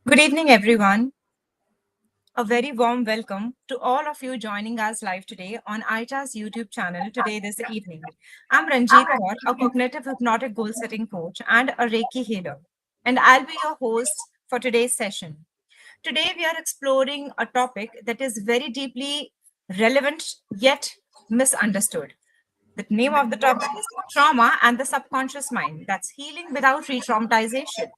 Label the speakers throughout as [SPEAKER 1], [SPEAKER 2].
[SPEAKER 1] Good evening, everyone. A very warm welcome to all of you joining us live today on ICHARS YouTube channel today this evening. I'm Ranjit Kaur, a cognitive hypnotic goal setting coach and a Reiki healer, and I'll be your host for today's session. Today, we are exploring a topic that is very deeply relevant yet misunderstood. The name of the topic is trauma and the subconscious mind. That's healing without re traumatization.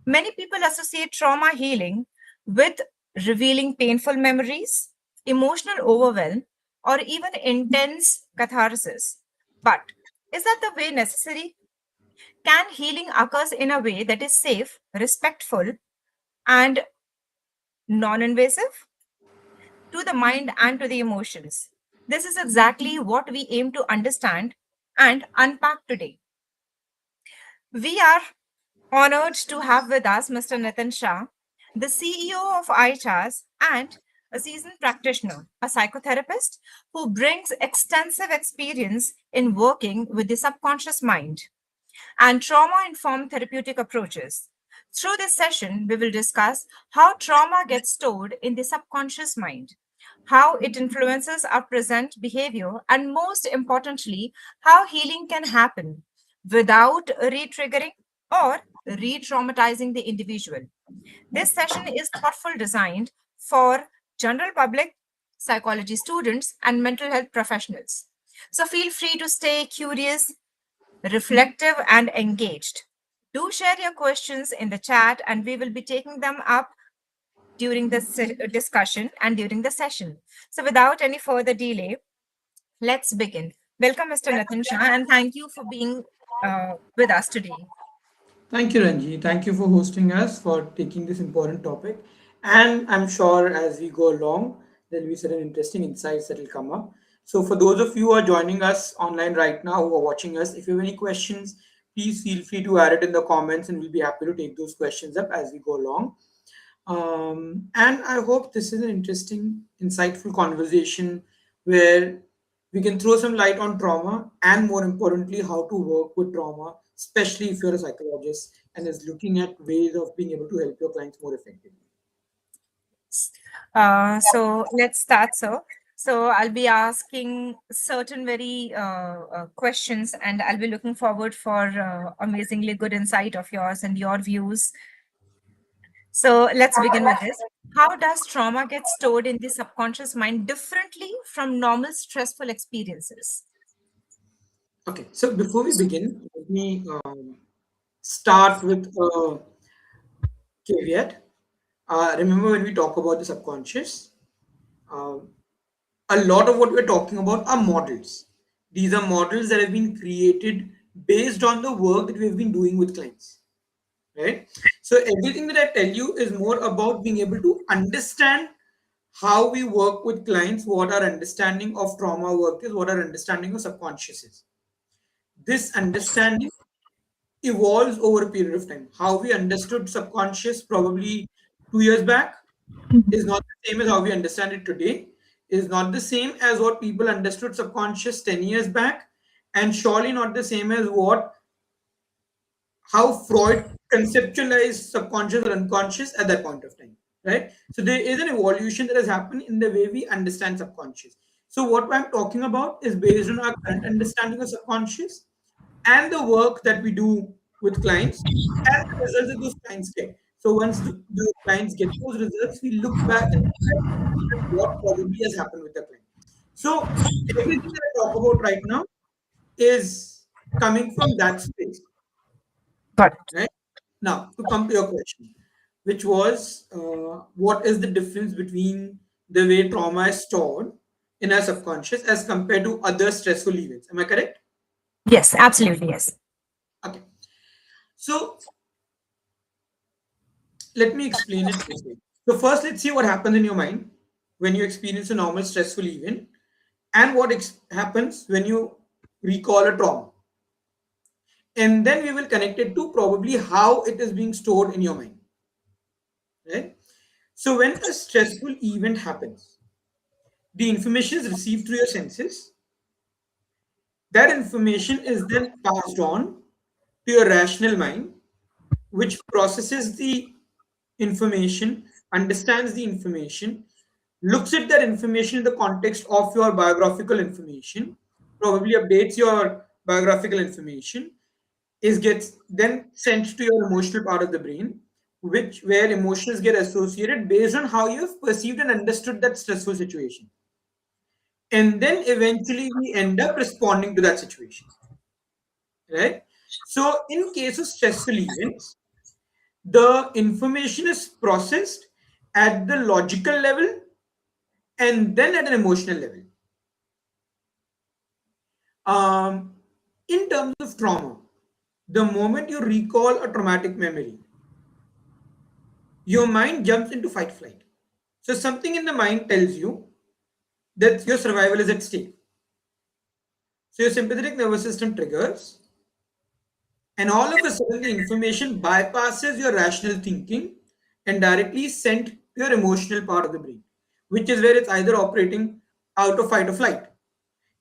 [SPEAKER 1] Many people associate trauma healing with revealing painful memories, emotional overwhelm, or even intense catharsis. But is that the way necessary? Can healing occurs in a way that is safe, respectful, and non-invasive to the mind and to the emotions? This is exactly what we aim to understand and unpack today. We are honored to have with us Mr. Nitin Shah, the CEO of ICHARS and a seasoned practitioner, a psychotherapist who brings extensive experience in working with the subconscious mind and trauma informed therapeutic approaches. Through this session, we will discuss how trauma gets stored in the subconscious mind, how it influences our present behavior, and most importantly, how healing can happen without re triggering or re traumatizing the individual. This session is thoughtful designed for general public, psychology students, and mental health professionals. So feel free to stay curious, reflective, and engaged. Do share your questions in the chat, and we will be taking them up during the discussion and during the session. So, without any further delay, let's begin. Welcome, Mr. Nitin Shah, and thank you for being with us today.
[SPEAKER 2] Thank you, Ranji. Thank you for hosting us, for taking this important topic. And I'm sure as we go along, there'll be certain interesting insights that will come up. So, for those of you who are joining us online right now, who are watching us, if you have any questions, please feel free to add it in the comments and we'll be happy to take those questions up as we go along. And I hope this is an interesting, insightful conversation where we can throw some light on trauma and, more importantly, how to work with trauma, especially if you're a psychologist and is looking at ways of being able to help your clients more effectively.
[SPEAKER 1] So let's start, sir. So I'll be asking certain very questions, and I'll be looking forward for amazingly good insight of yours and your views. So let's begin with this. How does trauma get stored in the subconscious mind differently from normal stressful experiences?
[SPEAKER 2] Okay, so before we begin, let me start with a caveat. Remember, when we talk about the subconscious, uh, a lot of what we're talking about are models. These are models that have been created based on the work that we've been doing with clients, right? So everything that I tell you is more about being able to understand how we work with clients, what our understanding of trauma work is, what our understanding of subconscious is. This understanding evolves over a period of time. How we understood subconscious probably 2 years back is not the same as how we understand it today, is not the same as what people understood subconscious 10 years back, and surely not the same as what how Freud conceptualized subconscious or unconscious at that point of time, right? So there is an evolution that has happened in the way we understand subconscious. So what I'm talking about is based on our current understanding of subconscious and the work that we do with clients and the results that those clients get. So once the clients get those results, we look back and at what probably has happened with the client. So everything that I talk about right now is coming from that space,
[SPEAKER 1] Got it.
[SPEAKER 2] right? Now, to come to your question, which was what is the difference between the way trauma is stored in our subconscious as compared to other stressful events? Am I correct?
[SPEAKER 1] Yes, absolutely. Yes.
[SPEAKER 2] Okay. So let me explain it this way. So first, let's see what happens in your mind when you experience a normal stressful event, and what happens when you recall a trauma. And then we will connect it to probably how it is being stored in your mind. Right? So when a stressful event happens, the information is received through your senses. That information is then passed on to your rational mind, which processes the information, understands the information, looks at that information in the context of your biographical information, probably updates your biographical information, is gets then sent to your emotional part of the brain, which where emotions get associated based on how you've perceived and understood that stressful situation. And then eventually we end up responding to that situation, right? So in case of stressful events, the information is processed at the logical level and then at an emotional level. Um, in terms of trauma, the moment you recall a traumatic memory, your mind jumps into fight flight. So something in the mind tells you that your survival is at stake. So your sympathetic nervous system triggers, and all of a sudden the information bypasses your rational thinking and directly sent to your emotional part of the brain, which is where it's either operating out of fight or flight.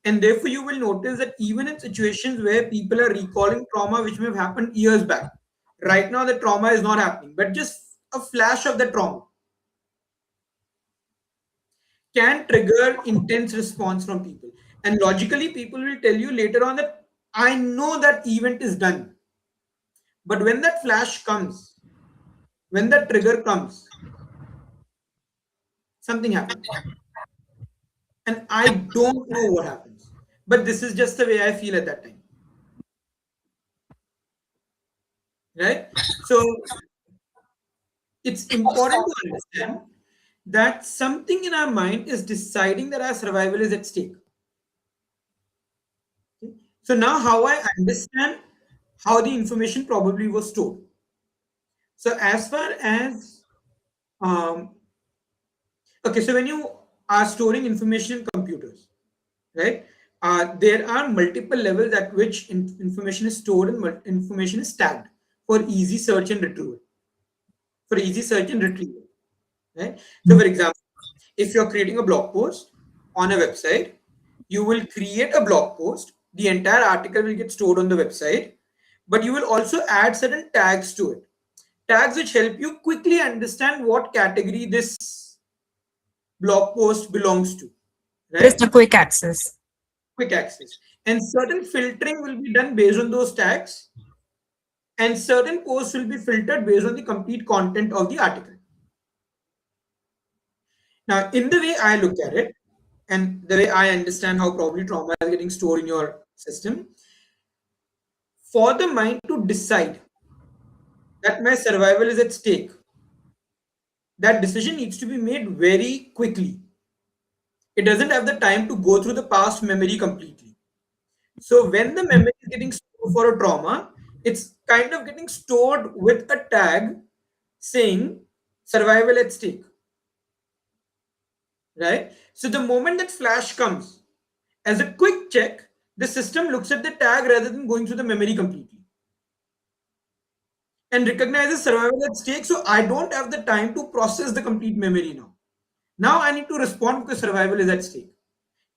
[SPEAKER 2] And therefore, you will notice that even in situations where people are recalling trauma which may have happened years back, right now the trauma is not happening, but just a flash of the trauma can trigger intense response from people. And logically, people will tell you later on that I know that event is done. But when that flash comes, when that trigger comes, something happens. And I don't know what happens. But this is just the way I feel at that time. Right? So it's important to understand that something in our mind is deciding that our survival is at stake. Okay? So now how I understand how the information probably was stored. So as far as um, okay, so when you are storing information in computers, right? There are multiple levels at which information is stored and information is tagged for easy search and retrieval. For easy search and retrieval, right? So, for example, if you're creating a blog post on a website, you will create a blog post. The entire article will get stored on the website, but you will also add certain tags to it. Tags which help you quickly understand what category this blog post belongs to,
[SPEAKER 1] Just
[SPEAKER 2] right?
[SPEAKER 1] a quick access.
[SPEAKER 2] Quick access. And certain filtering will be done based on those tags, and certain posts will be filtered based on the complete content of the article. Now, in the way I look at it, and the way I understand how probably trauma is getting stored in your system, for the mind to decide that my survival is at stake, that decision needs to be made very quickly. It doesn't have the time to go through the past memory completely. So when the memory is getting stored for a trauma, it's kind of getting stored with a tag saying survival at stake, right? So the moment that flash comes, as a quick check, the system looks at the tag rather than going through the memory completely and recognizes survival at stake. So I don't have the time to process the complete memory now. Now I need to respond because survival is at stake.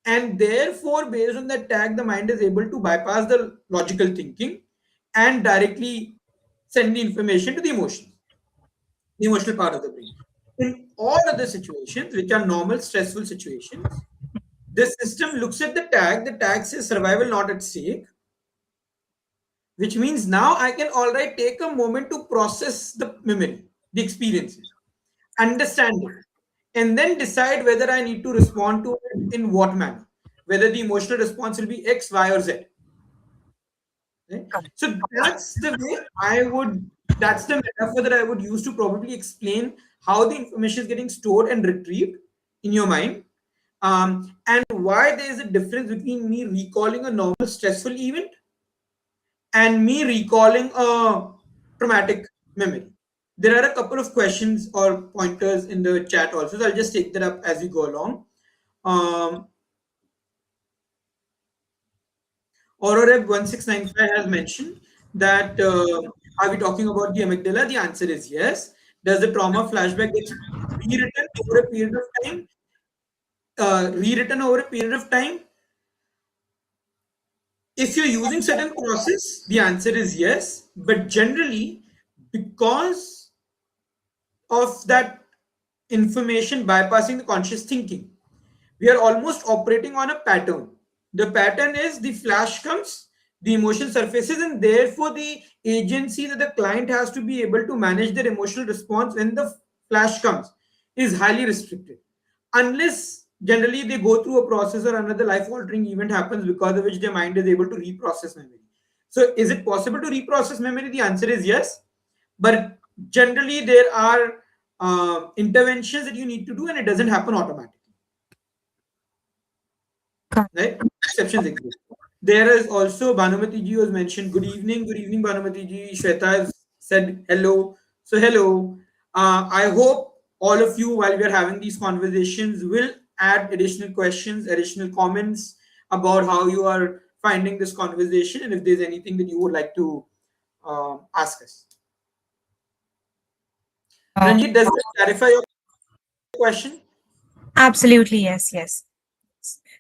[SPEAKER 2] And therefore, based on that tag, the mind is able to bypass the logical thinking and directly send the information to the emotional part of the brain. In all other situations, which are normal stressful situations, the system looks at the tag says survival not at stake, which means now I can alright take a moment to process the memory, the experiences, understand it, and then decide whether I need to respond to it in what manner, whether the emotional response will be X, Y, or Z. Right? So that's the way I would, that's the metaphor that I would use to probably explain how the information is getting stored and retrieved in your mind. And why there is a difference between me recalling a normal stressful event and me recalling a traumatic memory. There are a couple of questions or pointers in the chat also, so I'll just take that up as we go along. Um, Auroreb1695 has mentioned that are we talking about the amygdala? The answer is yes. Does the trauma flashback get rewritten over a period of time? Rewritten over a period of time? If you're using certain process, the answer is yes. But generally, because of that information bypassing the conscious thinking. We are almost operating on a pattern. The pattern is the flash comes, the emotion surfaces, and therefore the agency that the client has to be able to manage their emotional response when the flash comes is highly restricted. Unless generally they go through a process or another life altering event happens because of which their mind is able to reprocess memory. So, is it possible to reprocess memory? The answer is yes. But generally, there are interventions that you need to do, and it doesn't happen automatically, right? Exceptions exist. There is also Bhanumati ji was mentioned. Good evening, Bhanumati ji. Shweta has said hello. So hello. I hope all of you, while we are having these conversations, will add additional questions, additional comments about how you are finding this conversation, and if there's anything that you would like to ask us.
[SPEAKER 1] Uh,
[SPEAKER 2] Ranjit, does that clarify your question?
[SPEAKER 1] Absolutely, yes, yes.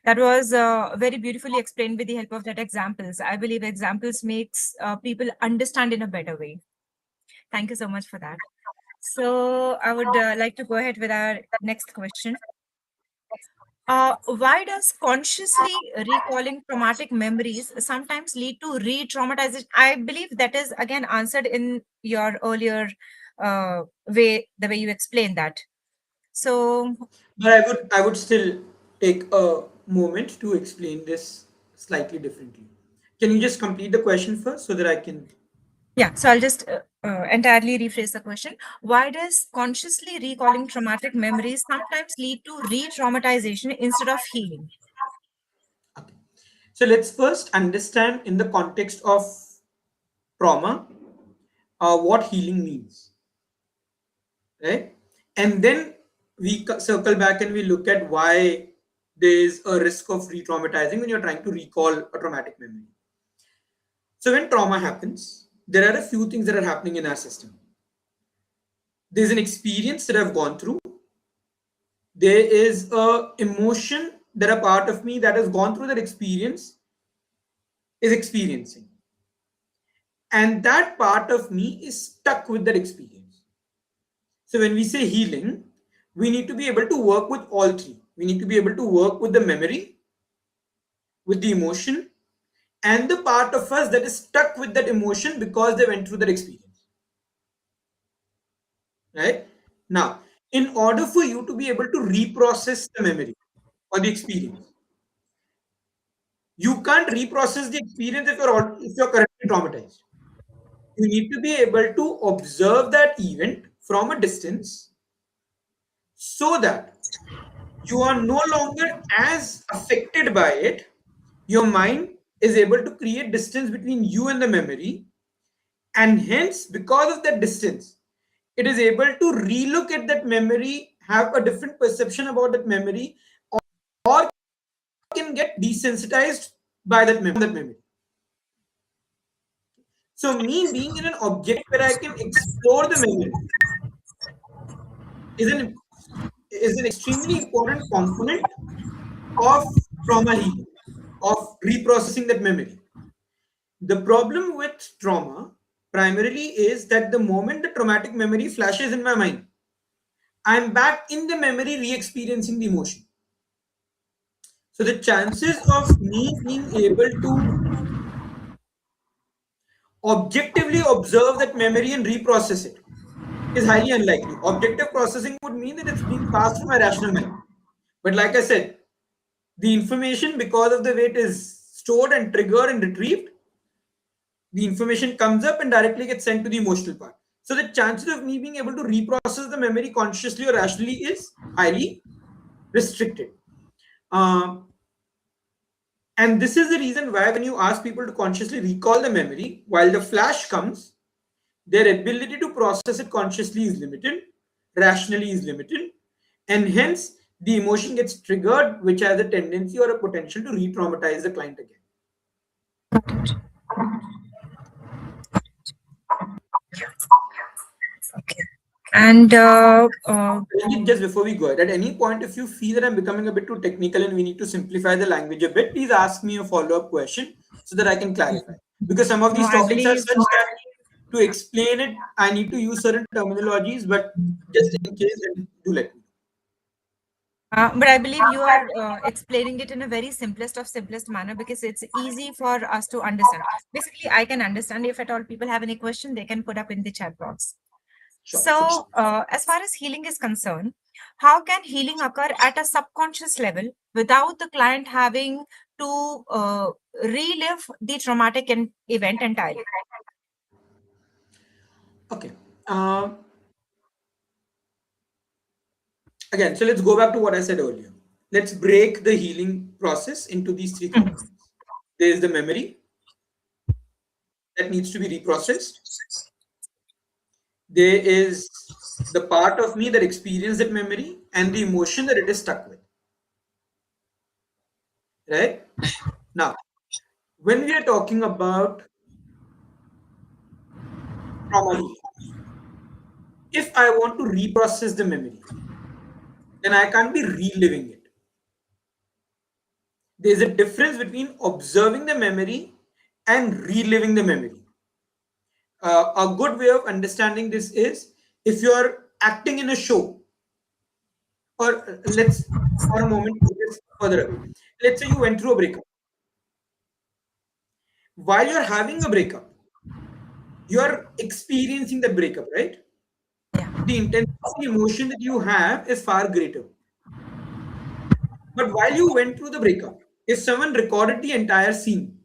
[SPEAKER 1] That was very beautifully explained with the help of that examples. I believe examples makes people understand in a better way. Thank you so much for that. So I would like to go ahead with our next question. Why does consciously recalling traumatic memories sometimes lead to re-traumatization? I believe that is again answered in your earlier way, the way you explained that. So
[SPEAKER 2] But I would still take a moment to explain this slightly differently. Can you just complete the question first so that I can?
[SPEAKER 1] yeah, so I'll just entirely rephrase the question. Why does consciously recalling traumatic memories sometimes lead to re-traumatization instead of healing?
[SPEAKER 2] Okay. So let's first understand in the context of trauma what healing means, right? And then we circle back and we look at why there is a risk of re-traumatizing when you're trying to recall a traumatic memory. So when trauma happens, there are a few things that are happening in our system. There's an experience that I've gone through. There is a emotion that a part of me that has gone through that experience is experiencing, and that part of me is stuck with that experience. So when we say healing, we need to be able to work with all three. We need to be able to work with the memory, with the emotion, and the part of us that is stuck with that emotion because they went through that experience, right? Now, in order for you to be able to reprocess the memory or the experience, you can't reprocess the experience if you're currently traumatized. You need to be able to observe that event from a distance so that you are no longer as affected by it. Your mind is able to create distance between you and the memory, and hence, because of that distance, it is able to relook at that memory, have a different perception about that memory, or can get desensitized by that memory. So, me being in an object where I can explore the memory is an extremely important component of trauma healing, of reprocessing that memory. The problem with trauma primarily is that the moment the traumatic memory flashes in my mind, I'm back in the memory re experiencing the emotion. So the chances of me being able to objectively observe that memory and reprocess it is highly unlikely. Objective processing would mean that it's being passed through my rational mind. But like I said, the information, because of the way it is stored and triggered and retrieved, the information comes up and directly gets sent to the emotional part. So the chances of me being able to reprocess the memory consciously or rationally is highly restricted. Um, and this is the reason why when you ask people to consciously recall the memory, while the flash comes, their ability to process it consciously is limited, rationally is limited, and hence the emotion gets triggered, which has a tendency or a potential to re-traumatize the client again.
[SPEAKER 1] Okay. And
[SPEAKER 2] Ranjit, just before we go ahead, at any point, if you feel that I'm becoming a bit too technical and we need to simplify the language a bit, please ask me a follow-up question so that I can clarify. Because some of
[SPEAKER 1] no,
[SPEAKER 2] these
[SPEAKER 1] I
[SPEAKER 2] topics are
[SPEAKER 1] believe
[SPEAKER 2] such that to explain it, I need to use certain terminologies, but Just in case, then do let me
[SPEAKER 1] But I believe you are explaining it in a very simplest of simplest manner because it's easy for us to understand. Basically, I can understand. If at all people have any question, they can put up in the chat box.
[SPEAKER 2] know. Sure, sure.
[SPEAKER 1] So, as far as healing is concerned, how can healing occur at a subconscious level without the client having to relive the traumatic event entirely?
[SPEAKER 2] Okay. Again, so let's go back to what I said earlier. Let's break the healing process into these three
[SPEAKER 1] Mhm.
[SPEAKER 2] components. There is the memory that needs to be reprocessed. There is the part of me that experienced that memory and the emotion that it is stuck with. Right? Now, when we are talking about trauma healing, if I want to reprocess the memory, then I can't be reliving it. There's a difference between observing the memory and reliving the memory. A good way of understanding this is if you're acting in a show, or let's for a moment take this further away. Let's say you went through a breakup. While you're having a breakup, you're experiencing that breakup, right?
[SPEAKER 1] Yeah.
[SPEAKER 2] The intensity of emotion that you have is far greater. But while you went through the breakup, if someone recorded the entire scene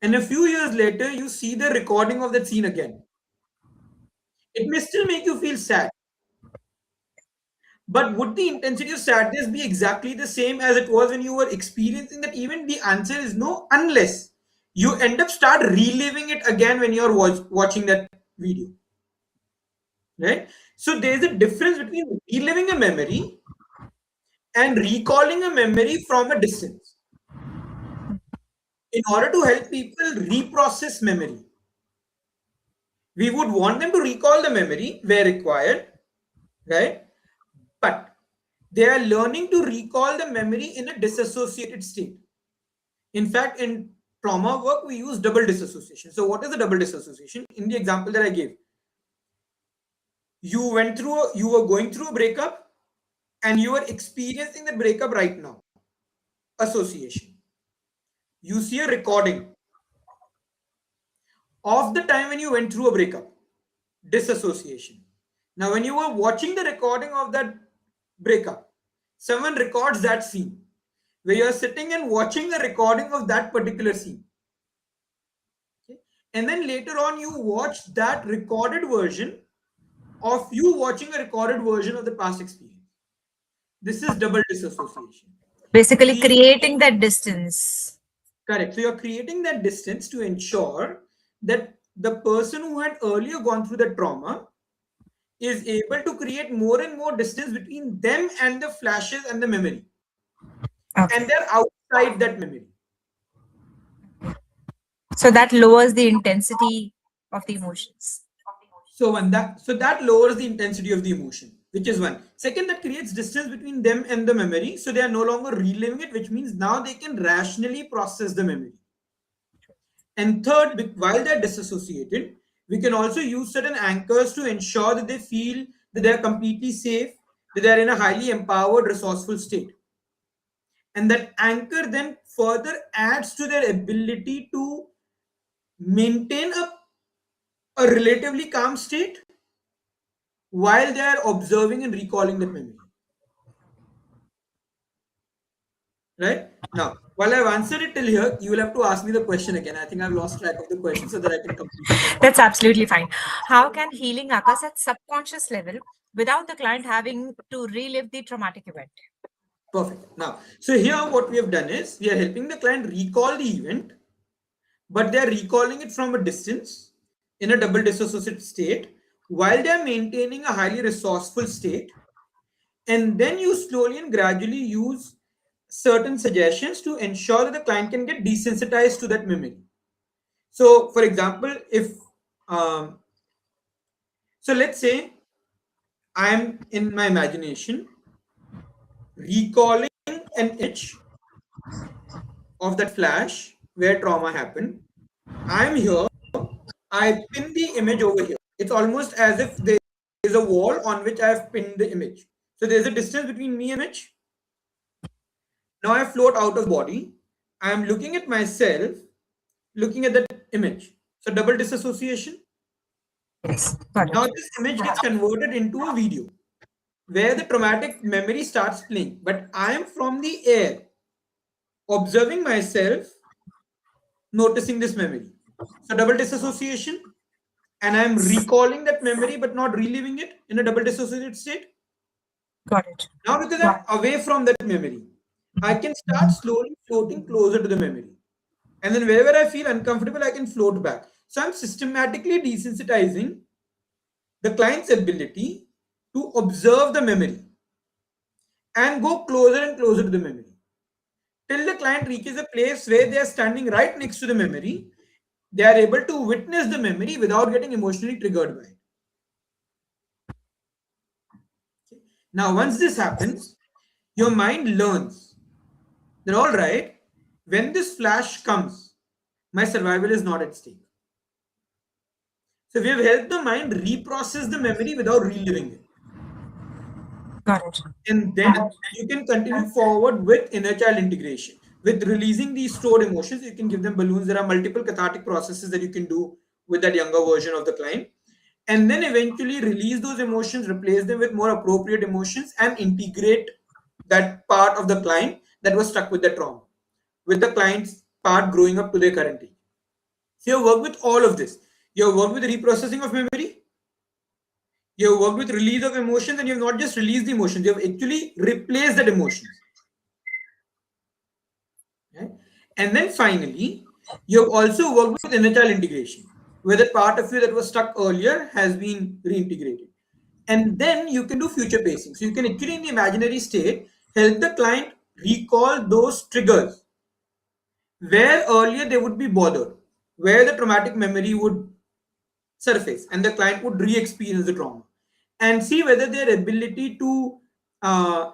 [SPEAKER 2] and a few years later you see the recording of that scene again, it may still make you feel sad. But would the intensity of sadness be exactly the same as it was when you were experiencing that event? The answer is no, unless you end up start reliving it again when you're watching that video, right? So there's a difference between reliving a memory and recalling a memory from a distance. In order to help people reprocess memory, we would want them to recall the memory where required, right? But they are learning to recall the memory in a disassociated state. In fact, in trauma work, we use double disassociation. So, what is the double disassociation? In the example that I gave, you were going through a breakup and you are experiencing the breakup right now. Association. You see a recording of the time when you went through a breakup. Disassociation. Now, when you were watching the recording of that breakup, someone records that scene where you are sitting and watching a recording of that particular scene. Okay? And then later on, you watch that recorded version of you watching a recorded version of the past experience. This is double disassociation.
[SPEAKER 1] Basically,
[SPEAKER 2] The
[SPEAKER 1] creating that distance.
[SPEAKER 2] correct. So you're creating that distance to ensure that the person who had earlier gone through the trauma is able to create more and more distance between them and the flashes and the memory. And
[SPEAKER 1] Okay.
[SPEAKER 2] they're outside that memory.
[SPEAKER 1] So that lowers the intensity of the emotions.
[SPEAKER 2] So that lowers the intensity of the emotion, which is one. Second, that creates distance between them and the memory. So they are no longer reliving it, which means now they can rationally process the memory. And third, while they're disassociated, we can also use certain anchors to ensure that they feel that they're completely safe, that they're in a highly empowered, resourceful state. And that anchor then further adds to their ability to maintain a relatively calm state while they are observing and recalling that memory. Right? Now, while I've answered it till here, you will have to ask me the question again. I think I've lost track of the question so that I can complete it.
[SPEAKER 1] That's absolutely fine. How can healing occur at subconscious level without the client having to relive the traumatic event?
[SPEAKER 2] Perfect. Now, so here what we have done is we are helping the client recall the event, but they are recalling it from a distance in a double dissociative state while they are maintaining a highly resourceful state. And then you slowly and gradually use certain suggestions to ensure that the client can get desensitized to that memory. So, for example, if um, so, let's say I'm in my imagination recalling an image of that flash where trauma happened. I'm here, I pin the image over here. It's almost as if there is a is a wall on which I have pinned the image. So there's a distance between me and image. Now I float out of the body. I am looking at myself, looking at that image. So double disassociation.
[SPEAKER 1] Yes, got
[SPEAKER 2] Now
[SPEAKER 1] it.
[SPEAKER 2] this image gets converted into a video where the traumatic memory starts playing. But I am from the air, observing myself, noticing this memory. So double disassociation, and I'm recalling that memory but not reliving it in a double dissociated state.
[SPEAKER 1] Got it.
[SPEAKER 2] Now, because I'm away from that memory, I can start slowly floating closer to the memory. And then wherever I feel uncomfortable, I can float back. So I'm systematically desensitizing the client's ability to observe the memory and go closer and closer to the memory till the client reaches a place where they are standing right next to the memory. They are able to witness the memory without getting emotionally triggered by it. Now, once this happens, your mind learns that, all right, when this flash comes, my survival is not at stake. So we have helped the mind reprocess the memory without reliving it.
[SPEAKER 1] Got it.
[SPEAKER 2] And then you can continue forward with inner child integration. With releasing these stored emotions, you can give them balloons. There are multiple cathartic processes that you can do with that younger version of the client. And then eventually release those emotions, replace them with more appropriate emotions, and integrate that part of the client that was stuck with the trauma, with the client's part growing up to their current age. So you work with all of this. You have worked with reprocessing of memory. You have worked with release of emotions, and you have not just released the emotions, you have actually replaced that emotions. Right? And then finally, you have also worked with inner child integration, where the part of you that was stuck earlier has been reintegrated. And then you can do future pacing. So you can actually, in the imaginary state, help the client recall those triggers where earlier they would be bothered, where the traumatic memory would surface and the client would re-experience the trauma, and see whether their ability to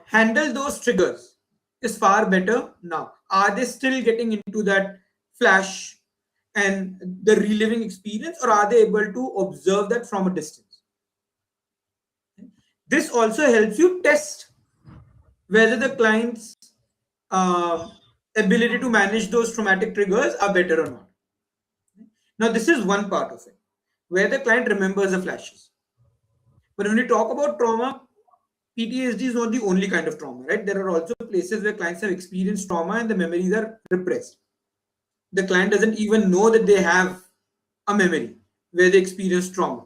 [SPEAKER 2] handle those triggers is far better now. Are they still getting into that flash and the reliving experience, or are they able to observe that from a distance? This also helps you test whether the client's ability to manage those traumatic triggers are better or not. Now, this is one part of it where the client remembers the flashes. But when we talk about trauma, PTSD is not the only kind of trauma, right? There are also places where clients have experienced trauma and the memories are repressed. The client doesn't even know that they have a memory where they experienced trauma.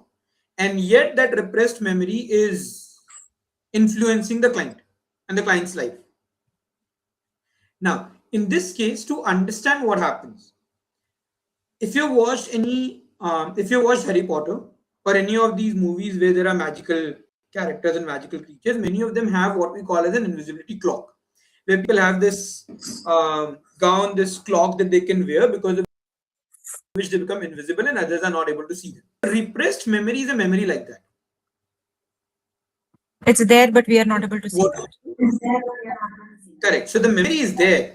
[SPEAKER 2] And yet, that repressed memory is influencing the client and the client's life. Now, in this case, to understand what happens, if you watched if you watched Harry Potter or any of these movies where there are magical characters and magical creatures, many of them have what we call as an invisibility clock, where people have this gown, this clock that they can wear because of which they become invisible and others are not able to see them. Repressed memory is a memory like that.
[SPEAKER 1] It's there, but we are not able to see
[SPEAKER 2] What?
[SPEAKER 1] that.
[SPEAKER 2] Correct. So the memory is there,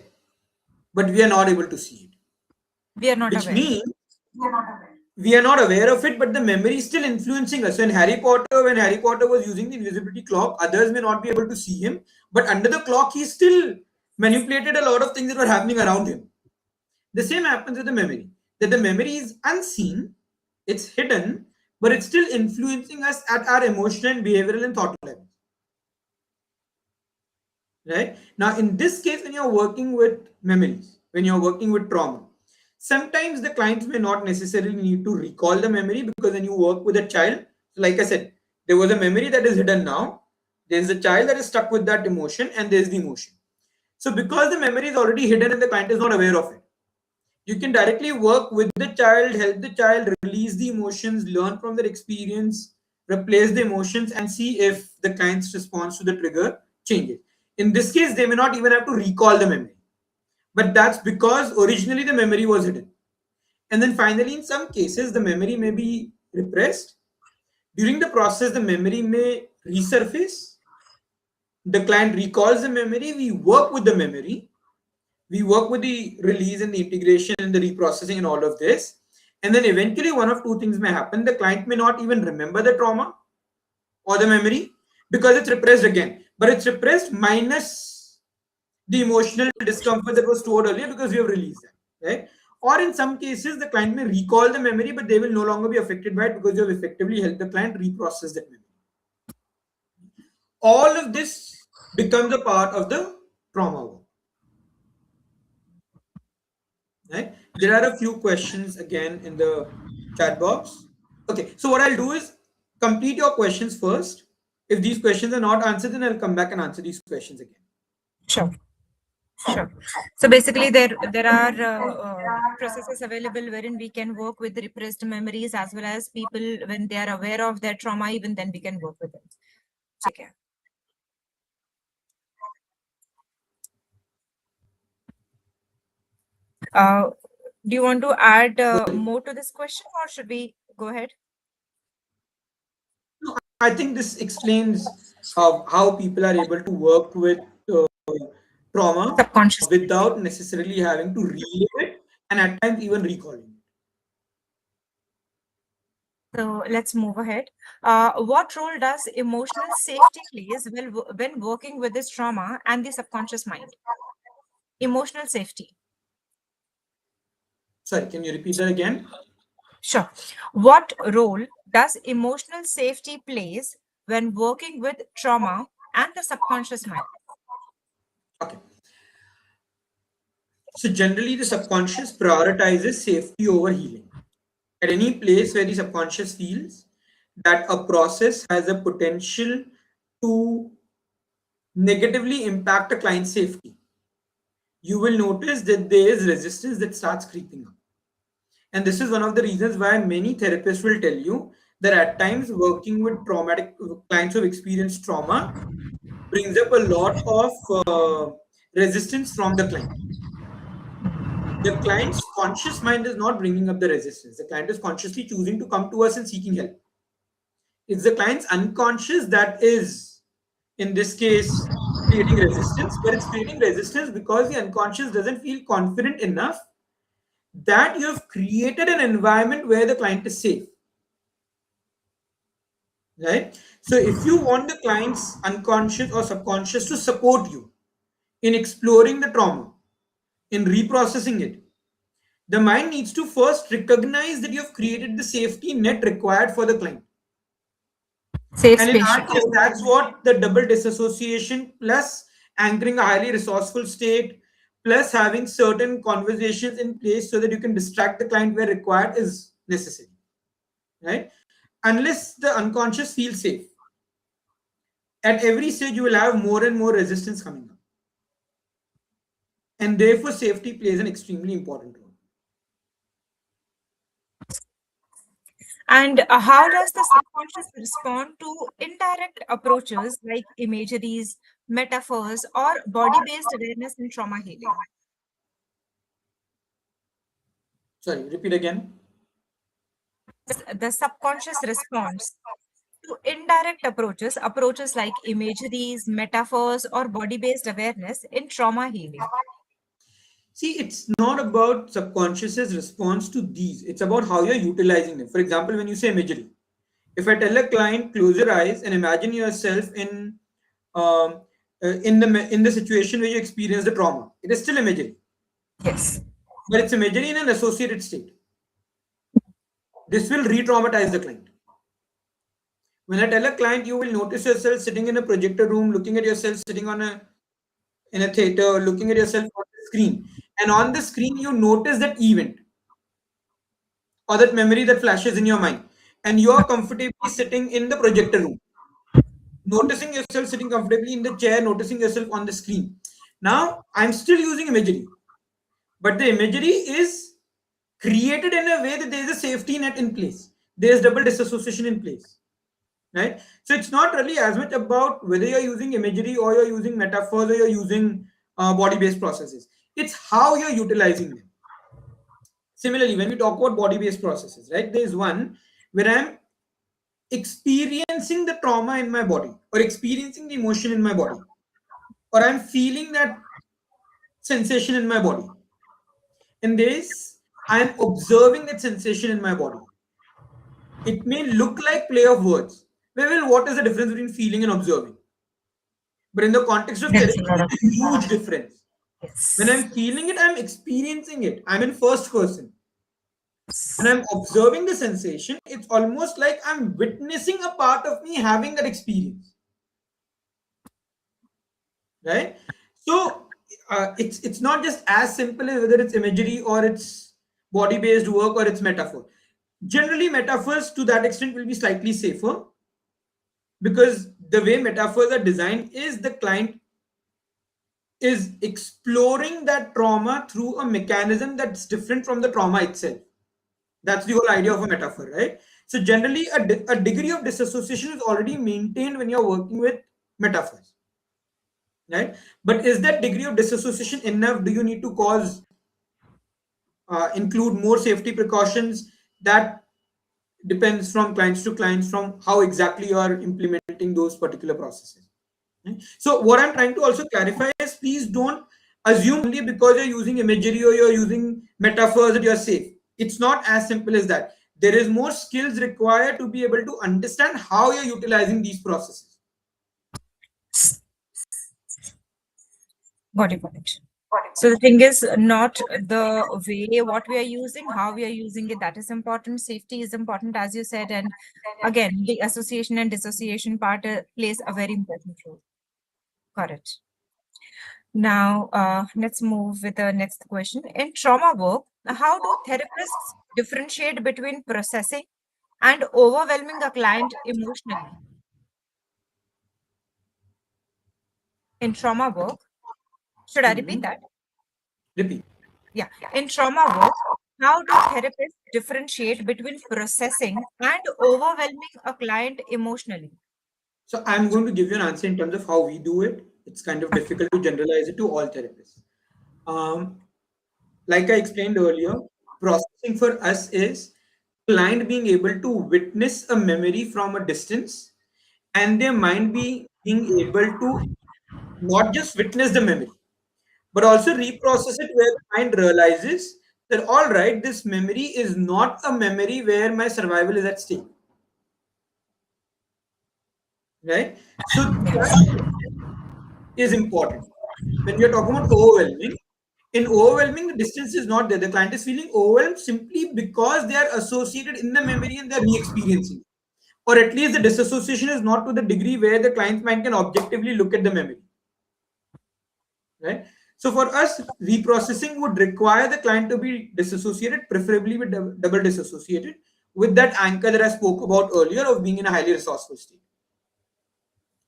[SPEAKER 2] but we are not able to see it,
[SPEAKER 1] We are not
[SPEAKER 2] which
[SPEAKER 1] aware.
[SPEAKER 2] means we are not aware of it, but the memory is still influencing us. So in Harry Potter, when Harry Potter was using the invisibility clock, others may not be able to see him, but under the clock, he still manipulated a lot of things that were happening around him. The same happens with the memory, that the memory is unseen, it's hidden, but it's still influencing us at our emotional and behavioral and thought level. Right? Now, in this case, when you're working with memories, when you're working with trauma, sometimes the clients may not necessarily need to recall the memory, because when you work with a child, like I said, there was a memory that is hidden now. There's a child that is stuck with that emotion, and there's the emotion. So, because the memory is already hidden and the client is not aware of it, you can directly work with the child, help the child release the emotions, learn from their experience, replace the emotions, and see if the client's response to the trigger changes. In this case, they may not even have to recall the memory, but that's because originally the memory was hidden. And then finally, in some cases, the memory may be repressed. During the process, the memory may resurface. The client recalls the memory. We work with the memory. We work with the release and the integration and the reprocessing and all of this. And then eventually, one of two things may happen. The client may not even remember the trauma, or the memory because it's repressed again. But it's repressed minus the emotional discomfort that was stored earlier because we have released that, right? Or in some cases, the client may recall the memory, but they will no longer be affected by it because you have effectively helped the client reprocess that memory. All of this becomes a part of the trauma work, right? There are a few questions again in the chat box. Okay, so what I'll do is complete your questions first. If these questions are not answered, then I'll come back and answer these questions again.
[SPEAKER 1] Sure. Sure. So basically, there are processes available wherein we can work with repressed memories as well as people when they are aware of their trauma. Even then, we can work with them. Okay. Uh, do you want to add more to this question, or should we go ahead?
[SPEAKER 2] No, I think this explains how people are able to work with trauma
[SPEAKER 1] Subconscious.
[SPEAKER 2] without necessarily having to relive it and at times even recalling it.
[SPEAKER 1] So let's move ahead. What role does emotional safety plays when working with this trauma and the subconscious mind? Emotional safety.
[SPEAKER 2] Sorry, can you repeat that again?
[SPEAKER 1] Sure. What role does emotional safety plays when working with trauma and the subconscious mind?
[SPEAKER 2] Okay. So generally, the subconscious prioritizes safety over healing. At any place where the subconscious feels that a process has a potential to negatively impact a client's safety, you will notice that there is resistance that starts creeping up. And this is one of the reasons why many therapists will tell you that at times working with traumatic clients who have experienced trauma brings up a lot of resistance from the client. The client's conscious mind is not bringing up the resistance. The client is consciously choosing to come to us and seeking help. It's the client's unconscious that is, in this case, creating resistance, but it's creating resistance because the unconscious doesn't feel confident enough that you have created an environment where the client is safe, right? So if you want the client's unconscious or subconscious to support you in exploring the trauma, in reprocessing it, the mind needs to first recognize that you have created the safety net required for the client.
[SPEAKER 1] Safe
[SPEAKER 2] And in
[SPEAKER 1] space.
[SPEAKER 2] our case, that's what the double disassociation plus anchoring a highly resourceful state plus having certain conversations in place so that you can distract the client where required is necessary, right? Unless the unconscious feels safe, at every stage you will have more and more resistance coming up. And therefore, safety plays an extremely important role.
[SPEAKER 1] And how does the subconscious respond to indirect approaches like imageries, metaphors, or body based awareness in trauma healing?
[SPEAKER 2] Sorry, repeat again.
[SPEAKER 1] The subconscious responds to indirect approaches like imageries, metaphors, or body based awareness in trauma healing.
[SPEAKER 2] See, it's not about subconscious's response to these. It's about how you're utilizing them. For example, when you say imagery, if I tell a client, close your eyes and imagine yourself um, in the situation where you experience the trauma, it is still imagery,
[SPEAKER 1] Yes.
[SPEAKER 2] but it's imagery in an associated state. This will re-traumatize the client. When I tell a client, you will notice yourself sitting in a projector room, looking at yourself sitting on a in a theater, looking at yourself on the screen, and on the screen you notice that event or that memory that flashes in your mind, and you are comfortably sitting in the projector room, noticing yourself sitting comfortably in the chair, noticing yourself on the screen. Now, I'm still using imagery, but the imagery is created in a way that there is a safety net in place. There is double disassociation in place, right? So it's not really as much about whether you're using imagery or you're using metaphors or you're using body-based processes. It's how you're utilizing them. Similarly, when we talk about body-based processes, right, there's one where I'm experiencing the trauma in my body or experiencing the emotion in my body or I'm feeling that sensation in my body. In this, I'm observing that sensation in my body. It may look like play of words, Well, what is the difference between feeling and observing? But in the context of
[SPEAKER 1] There's
[SPEAKER 2] therapy,
[SPEAKER 1] a lot of
[SPEAKER 2] it's a huge difference. When
[SPEAKER 1] yes.
[SPEAKER 2] I'm feeling it, I'm experiencing it. I'm in first person. When
[SPEAKER 1] Yes.
[SPEAKER 2] I'm observing the sensation, it's almost like I'm witnessing a part of me having that experience, right? So it's not just as simple as whether it's imagery or it's body based work or it's metaphor. Generally, metaphors to that extent will be slightly safer because the way metaphors are designed is the client is exploring that trauma through a mechanism that's different from the trauma itself. That's the whole idea of a metaphor, right? So generally, a degree of disassociation is already maintained when you're working with metaphors, right? But is that degree of disassociation enough? Do you need to include more safety precautions? That depends from clients to clients from how exactly you are implementing those particular processes. Right? So what I'm trying to also clarify is please don't assume only because you're using imagery or you're using metaphors that you're safe. It's not as simple as that. There is more skills required to be able to understand how you're utilizing these processes.
[SPEAKER 1] Got it, got it. So the thing is not the way what we are using, how we are using it, that is important. Safety is important, as you said. And again, the association and dissociation part plays a very important role. Got it. Now, let's move with the next question. In trauma work, how do therapists differentiate between processing and overwhelming a client emotionally? In trauma work, should I repeat
[SPEAKER 2] Mhm.
[SPEAKER 1] that?
[SPEAKER 2] Repeat.
[SPEAKER 1] Yeah. In trauma work, how do therapists differentiate between processing and overwhelming a client emotionally?
[SPEAKER 2] So I'm going to give you an answer in terms of how we do it. It's kind of
[SPEAKER 1] Okay.
[SPEAKER 2] difficult to generalize it to all therapists. Um, like I explained earlier, processing for us is client being able to witness a memory from a distance and their mind being able to not just witness the memory, but also reprocess it where the mind realizes that, all right, this memory is not a memory where my survival is at stake, right? So that
[SPEAKER 1] Yes.
[SPEAKER 2] is important. When we are talking about overwhelming, in overwhelming, the distance is not there. The client is feeling overwhelmed simply because they are associated in the memory and they're re-experiencing. Or at least the disassociation is not to the degree where the client's mind can objectively look at the memory, right? So for us, reprocessing would require the client to be disassociated, preferably with double disassociated, with that anchor that I spoke about earlier of being in a highly resourceful state.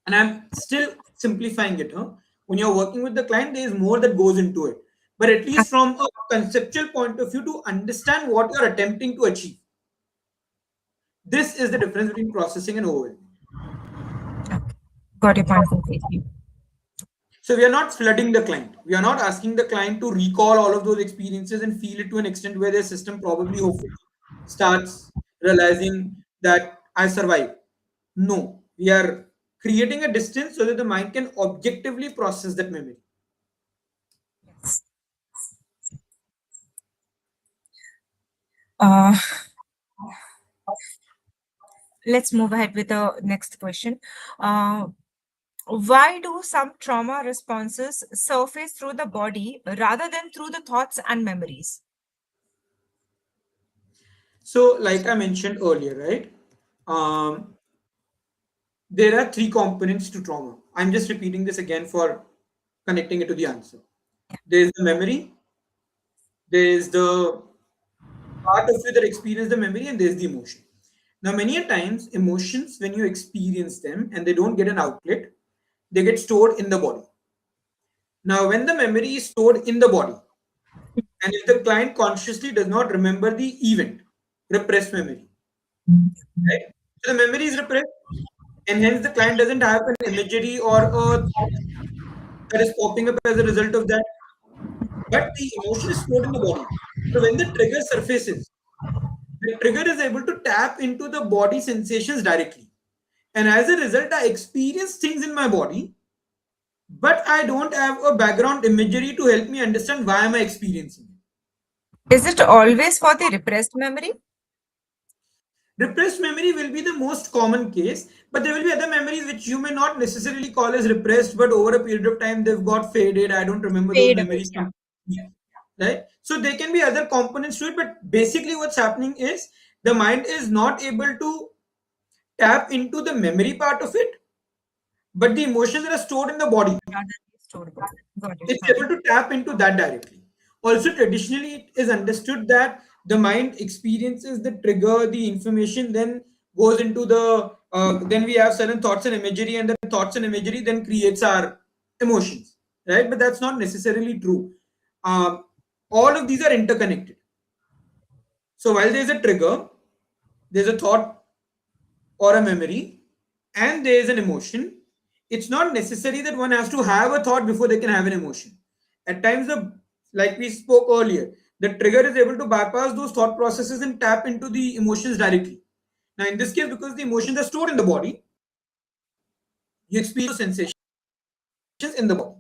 [SPEAKER 2] And I'm still simplifying it. Huh? When you're working with the client, there is more that goes into it. But at least from a conceptual point of view, to understand what you're attempting to achieve, this is the difference between processing and overwhelming.
[SPEAKER 1] Got your point completely.
[SPEAKER 2] So we are not flooding the client. We are not asking the client to recall all of those experiences and feel it to an extent where their system probably, hopefully, starts realizing that I survived. No, we are creating a distance so that the mind can objectively process that memory.
[SPEAKER 1] Yes. Uh, let's move ahead with the next question. Uh, why do some trauma responses surface through the body rather than through the thoughts and memories?
[SPEAKER 2] So, like I mentioned earlier, right? Um, there are three components to trauma. I'm just repeating this again for connecting it to the answer. There's the memory, there's the part of you that experience the memory, and there's the emotion. Now, many a times, emotions, when you experience them and they don't get an outlet, they get stored in the body. Now, when the memory is stored in the body, and if the client consciously does not remember the event, repressed memory, right? So the memory is repressed, and hence the client doesn't have an imagery or a thought that is popping up as a result of that. But the emotion is stored in the body. So when the trigger surfaces, the trigger is able to tap into the body sensations directly. And as a result, I experience things in my body, but I don't have a background imagery to help me understand why am I experiencing it.
[SPEAKER 1] Is it always for the repressed memory?
[SPEAKER 2] Repressed memory will be the most common case, but there will be other memories which you may not necessarily call as repressed, but over a period of time they've got faded. I don't remember those
[SPEAKER 1] Fade away.
[SPEAKER 2] memories
[SPEAKER 1] Yeah.
[SPEAKER 2] completely, right? So there can be other components to it, but basically what's happening is the mind is not able to tap into the memory part of it, but the emotions that are stored in the body,
[SPEAKER 1] Rather than stored away. Got it.
[SPEAKER 2] it's
[SPEAKER 1] Got it.
[SPEAKER 2] able to tap into that directly. Also, traditionally, it is understood that the mind experiences the trigger, the information, then goes into the, then we have certain thoughts and imagery, and the thoughts and imagery then creates our emotions, right? But that's not necessarily true. Um, all of these are interconnected. So while there's a trigger, there's a thought or a memory, and there is an emotion, it's not necessary that one has to have a thought before they can have an emotion. At times, like we spoke earlier, the trigger is able to bypass those thought processes and tap into the emotions directly. Now, in this case, because the emotions are stored in the body, you experience those sensations in the body.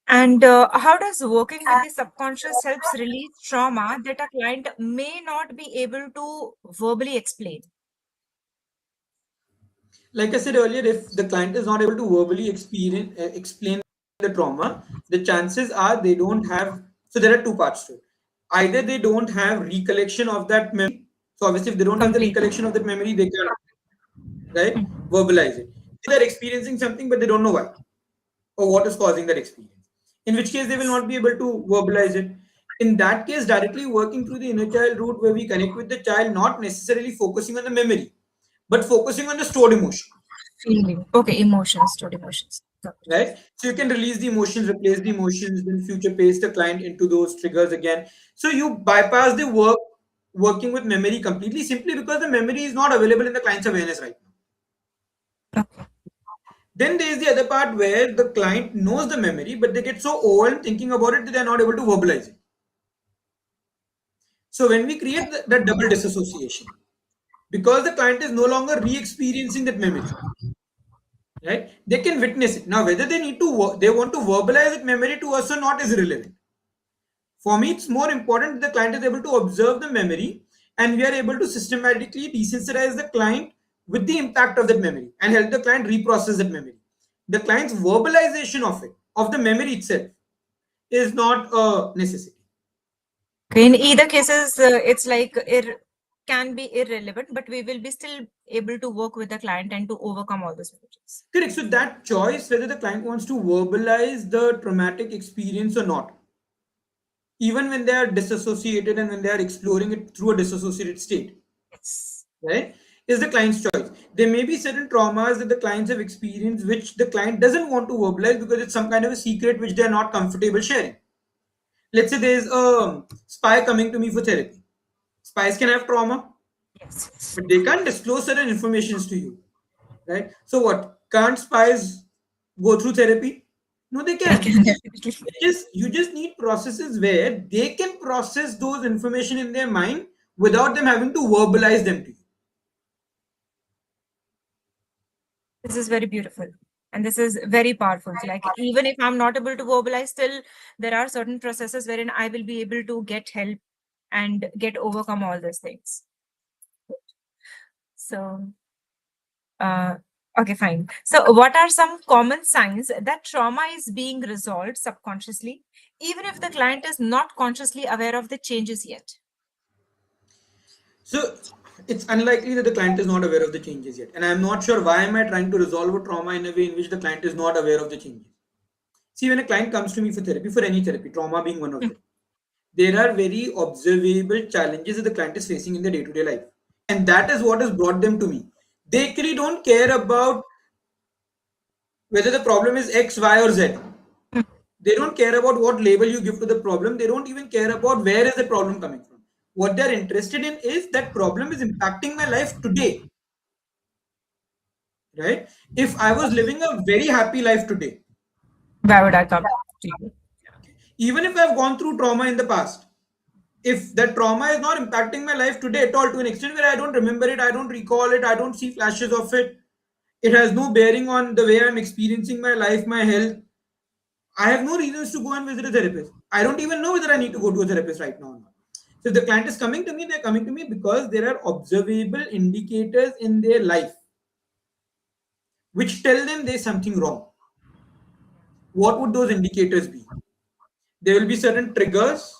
[SPEAKER 1] And how does working with the subconscious helps release trauma that a client may not be able to verbally explain?
[SPEAKER 2] Like I said earlier, if the client is not able to verbally explain the trauma, the chances are they don't have. So there are two parts to it. Either they don't have recollection of that memory. So obviously, if they don't have the
[SPEAKER 1] Completely.
[SPEAKER 2] recollection of that memory, they can, right, verbalize it. They're experiencing something, but they don't know why or what is causing that experience. In which case, they will not be able to verbalize it. In that case, directly working through the inner child route, where we connect with the child, not necessarily focusing on the memory, but focusing on the stored emotion,
[SPEAKER 1] Feeling. Okay, emotions, stored emotions. Got it.
[SPEAKER 2] right? So you can release the emotions, replace the emotions, then future paste the client into those triggers again. So you bypass the working with memory completely, simply because the memory is not available in the client's awareness right now.
[SPEAKER 1] Okay.
[SPEAKER 2] Then there is the other part where the client knows the memory, but they get so overwhelmed thinking about it that they're not able to verbalize it. So when we create that double disassociation, because the client is no longer re-experiencing that memory, right? They can witness it. Now, whether they need to they want to verbalize that memory to us or not is irrelevant. For me, it's more important that the client is able to observe the memory, and we are able to systematically desensitize the client with the impact of that memory and help the client reprocess that memory. The client's verbalization of it, of the memory itself, is not a necessity.
[SPEAKER 1] Okay, in either cases, it's like can be irrelevant, but we will be still able to work with the client and to overcome all those images.
[SPEAKER 2] Correct. So that choice, whether the client wants to verbalize the traumatic experience or not, even when they are disassociated and when they are exploring it through a disassociated state,
[SPEAKER 1] Yes.
[SPEAKER 2] right, is the client's choice. There may be certain traumas that the clients have experienced which the client doesn't want to verbalize because it's some kind of a secret which they're not comfortable sharing. Let's say there's a spy coming to me for therapy. Spies can have trauma,
[SPEAKER 1] Yes. Yes.
[SPEAKER 2] but they can't disclose certain informations to you, right? So what? Can't spies go through therapy? No, they
[SPEAKER 1] They
[SPEAKER 2] can.
[SPEAKER 1] can definitely.
[SPEAKER 2] You just need processes where they can process those information in their mind without them having to verbalize them to you.
[SPEAKER 1] This is very beautiful. And this is very powerful. Like, even if I'm not able to verbalize, still there are certain processes wherein I will be able to get help and get overcome all these things. So, uh, okay, fine. So, what are some common signs that trauma is being resolved subconsciously, even if the client is not consciously aware of the changes yet?
[SPEAKER 2] So it's unlikely that the client is not aware of the changes yet. And I'm not sure why am I trying to resolve a trauma in a way in which the client is not aware of the changes. See, when a client comes to me for therapy, for any therapy, trauma being one of them, there are very observable challenges that the client is facing in their day-to-day life. And that is what has brought them to me. They actually don't care about whether the problem is X, Y, or Z. They don't care about what label you give to the problem. They don't even care about where is the problem coming from. What they're interested in is that problem is impacting my life today, right? If I was living a very happy life today,
[SPEAKER 1] Where would I come to you?
[SPEAKER 2] even if I've gone through trauma in the past, if that trauma is not impacting my life today at all, to an extent where I don't remember it, I don't recall it, I don't see flashes of it, it has no bearing on the way I'm experiencing my life, my health, I have no reasons to go and visit a therapist. I don't even know whether I need to go to a therapist right now or not. So if the client is coming to me, they're coming to me because there are observable indicators in their life which tell them there's something wrong. What would those indicators be? There will be certain triggers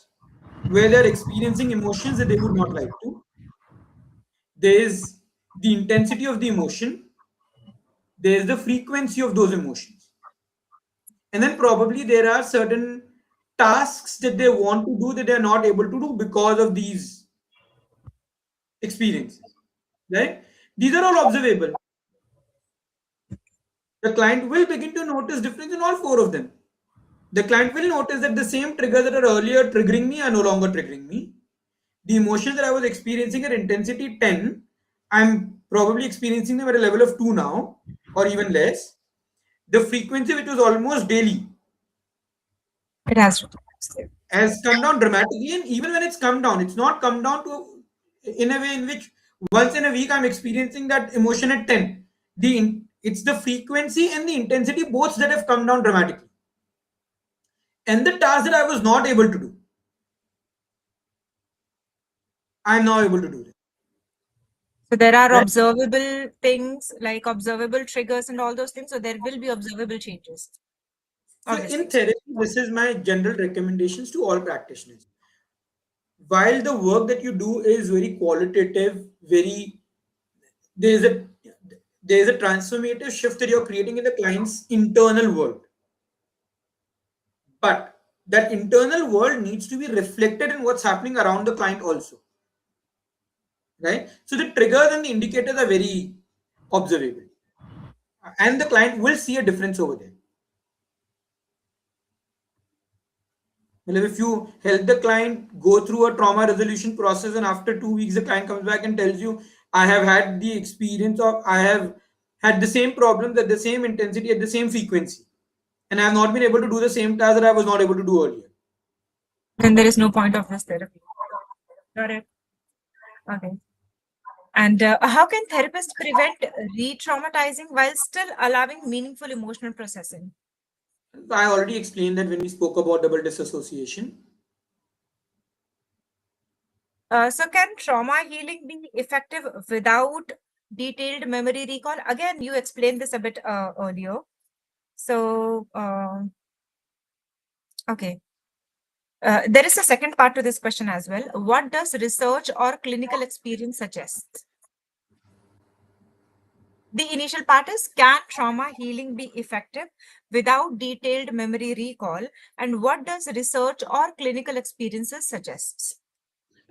[SPEAKER 2] where they're experiencing emotions that they would not like to. There is the intensity of the emotion, there is the frequency of those emotions. And then probably there are certain tasks that they want to do that they're not able to do because of these experiences. Right? These are all observable. The client will begin to notice difference in all four of them. The client will notice that the same triggers that are earlier triggering me are no longer triggering me. The emotions that I was experiencing at intensity 10, I'm probably experiencing them at a level of 2 now, or even less. The frequency, which was almost daily,
[SPEAKER 1] It has to.
[SPEAKER 2] has come down dramatically. And even when it's come down, it's not come down to in a way in which once in a week I'm experiencing that emotion at 10. It's the frequency and the intensity both that have come down dramatically. And the task that I was not able to do, I'm now able to do it.
[SPEAKER 1] So there are
[SPEAKER 2] Right?
[SPEAKER 1] observable things like observable triggers and all those things. So there will be observable changes,
[SPEAKER 2] So in
[SPEAKER 1] obviously.
[SPEAKER 2] therapy, this is my general recommendations to all practitioners. While the work that you do is very qualitative, very there's a there's a transformative shift that you're creating in the client's internal world. But that internal world needs to be reflected in what's happening around the client also. Right? So the triggers and the indicators are very observable. And the client will see a difference over there. Well, if you help the client go through a trauma resolution process and after 2 weeks the client comes back and tells you, I have had the experience of, I have had the same problems at the same intensity, at the same frequency, and I have not been able to do the same task that I was not able to do earlier.
[SPEAKER 1] Then there is no point of this therapy. Got it. Okay. And how can therapists prevent re-traumatizing while still allowing meaningful emotional processing?
[SPEAKER 2] I already explained that when we spoke about double disassociation.
[SPEAKER 1] So can trauma healing be effective without detailed memory recall? Again, you explained this a bit earlier. So, okay. There is a second part to this question as well. What does research or clinical experience suggest? The initial part is, can trauma healing be effective without detailed memory recall? And what does research or clinical experiences suggest?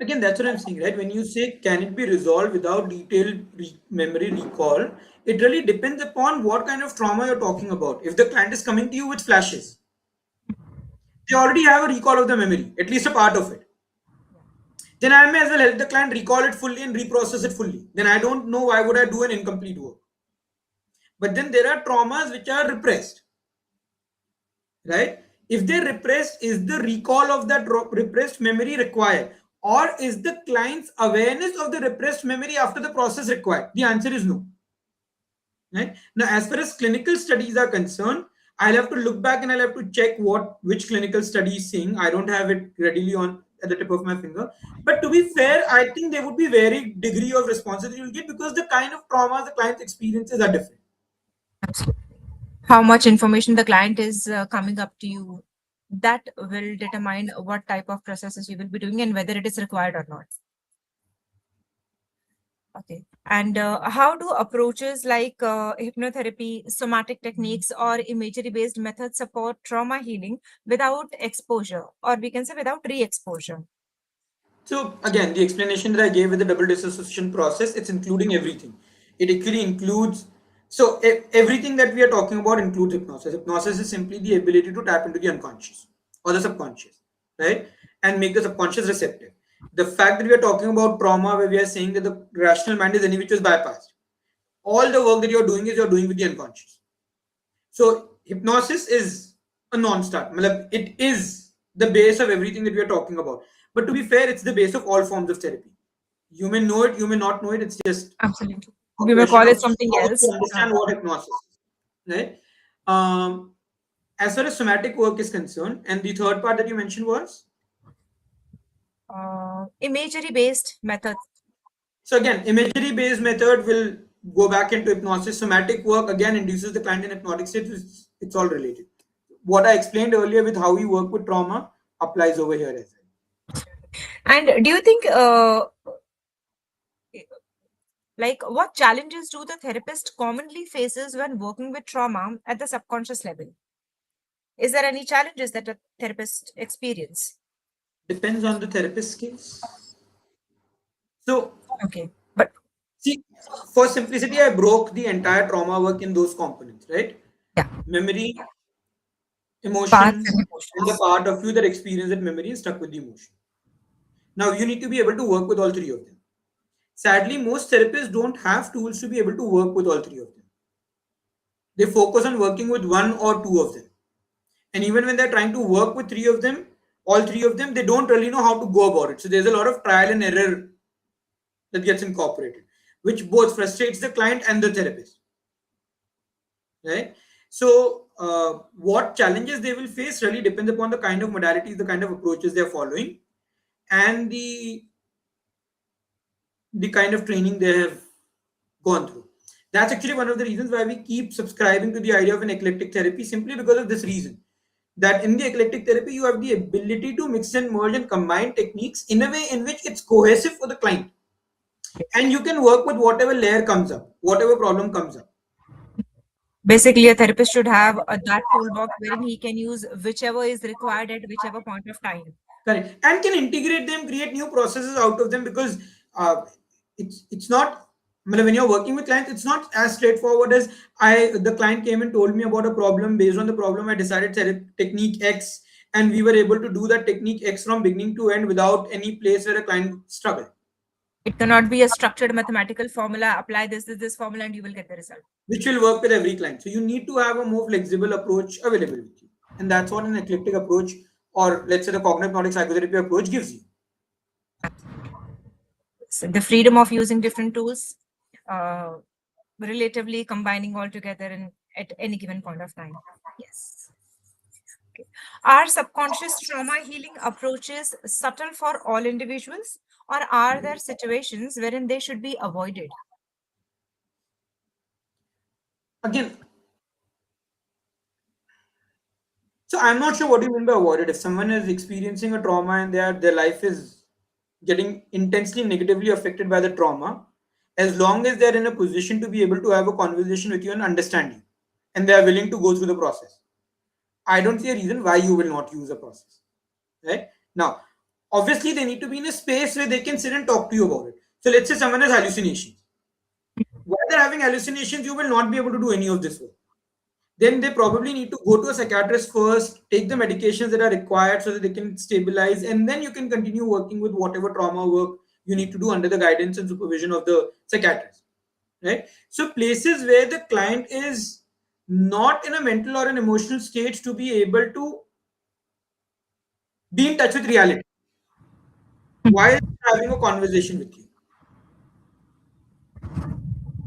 [SPEAKER 2] Again, that's what I'm saying, right? When you say, can it be resolved without detailed memory recall, it really depends upon what kind of trauma you're talking about. If the client is coming to you with flashes, they already have a recall of the memory, at least a part of it. Then I may as well help the client recall it fully and reprocess it fully. Then I don't know why would I do an incomplete work. But then there are traumas which are repressed, right? If they're repressed, is the recall of that repressed memory required? Or is the client's awareness of the repressed memory after the process required? The answer is no. Right? Now, as far as clinical studies are concerned, I'll have to look back and I'll have to check which clinical study is saying. I don't have it readily on at the tip of my finger. But to be fair, I think there would be very degree of responses that you'll get because the kind of trauma the client's experiences are different.
[SPEAKER 1] Absolutely. How much information the client is coming up to you, that will determine what type of processes you will be doing and whether it is required or not. Okay. And how do approaches like hypnotherapy, somatic techniques, or imagery based methods support trauma healing without exposure, or we can say without re exposure?
[SPEAKER 2] So again, the explanation that I gave with the double dissociation process, it's including everything. It actually includes everything that we are talking about includes hypnosis. Hypnosis is simply the ability to tap into the unconscious or the subconscious, right? And make the subconscious receptive. The fact that we are talking about trauma, where we are saying that the rational mind is any which is bypassed. All the work that you're doing is you're doing with the unconscious. So hypnosis is a non-start. It is the base of everything that we are talking about. But to be fair, it's the base of all forms of therapy. You may know it, you may not know it. It's just
[SPEAKER 1] Absolutely.
[SPEAKER 2] a
[SPEAKER 1] We may
[SPEAKER 2] question
[SPEAKER 1] call
[SPEAKER 2] of
[SPEAKER 1] it something
[SPEAKER 2] how you
[SPEAKER 1] else.
[SPEAKER 2] understand what hypnosis is, right? Um, as far as somatic work is concerned. And the third part that you mentioned was,
[SPEAKER 1] Imagery based method.
[SPEAKER 2] so again, imagery based method will go back into hypnosis. Somatic work again induces the client in hypnotic state. It's all related. What I explained earlier with how we work with trauma applies over here as well.
[SPEAKER 1] And do you think, like, what challenges do the therapist commonly faces when working with trauma at the subconscious level? Is there any challenges that a therapist experience?
[SPEAKER 2] Depends on the therapist skills. So,
[SPEAKER 1] Okay, but
[SPEAKER 2] see, for simplicity, I broke the entire trauma work in those components, right?
[SPEAKER 1] yeah,
[SPEAKER 2] Memory,
[SPEAKER 1] paths
[SPEAKER 2] emotions,
[SPEAKER 1] and
[SPEAKER 2] and the
[SPEAKER 1] emotions.
[SPEAKER 2] part of you that experience that memory is stuck with the emotion. Now, you need to be able to work with all three of them. Sadly, most therapists don't have tools to be able to work with all three of them. They focus on working with one or two of them. And even when they're trying to work with three of them, all three of them, they don't really know how to go about it. So there's a lot of trial and error that gets incorporated, which both frustrates the client and the therapist, right? So what challenges they will face really depends upon the kind of modalities, the kind of approaches they're following, and the kind of training they have gone through. That's actually one of the reasons why we keep subscribing to the idea of an eclectic therapy, simply because of this reason, that in the eclectic therapy you have the ability to mix and merge and combine techniques in a way in which it's cohesive for the client, and you can work with whatever layer comes up, whatever problem comes up.
[SPEAKER 1] Basically, a therapist should have that toolbox wherein he can use whichever is required at whichever point of time.
[SPEAKER 2] Correct. And can integrate them, create new processes out of them, because it's not, when you're working with clients, it's not as straightforward as the client came and told me about a problem. Based on the problem, I decided technique X, and we were able to do that technique X from beginning to end without any place where a client struggled,
[SPEAKER 1] It cannot be a structured mathematical formula. Apply this formula, and you will get the result.
[SPEAKER 2] which will work with every client. So you need to have a more flexible approach available with you. And that's what an eclectic approach, or let's say the cognitive hypnotic psychotherapy approach, gives you.
[SPEAKER 1] So the freedom of using different tools, uh, relatively combining all together in at any given point of time. Yes. Okay. Are subconscious trauma healing approaches subtle for all individuals, or are there situations wherein they should be avoided?
[SPEAKER 2] Again, so I'm not sure what you mean by avoided. If someone is experiencing a trauma and their life is getting intensely negatively affected by the trauma, as long as they're in a position to be able to have a conversation with you and understand you, and they are willing to go through the process, I don't see a reason why you will not use a process. Right? Now, obviously they need to be in a space where they can sit and talk to you about it. So let's say someone has hallucinations. While they're having hallucinations, you will not be able to do any of this work. Then they probably need to go to a psychiatrist first, take the medications that are required so that they can stabilize, and then you can continue working with whatever trauma work you need to do under the guidance and supervision of the psychiatrist. Right? So places where the client is not in a mental or an emotional state to be able to be in touch with reality while having a conversation with you,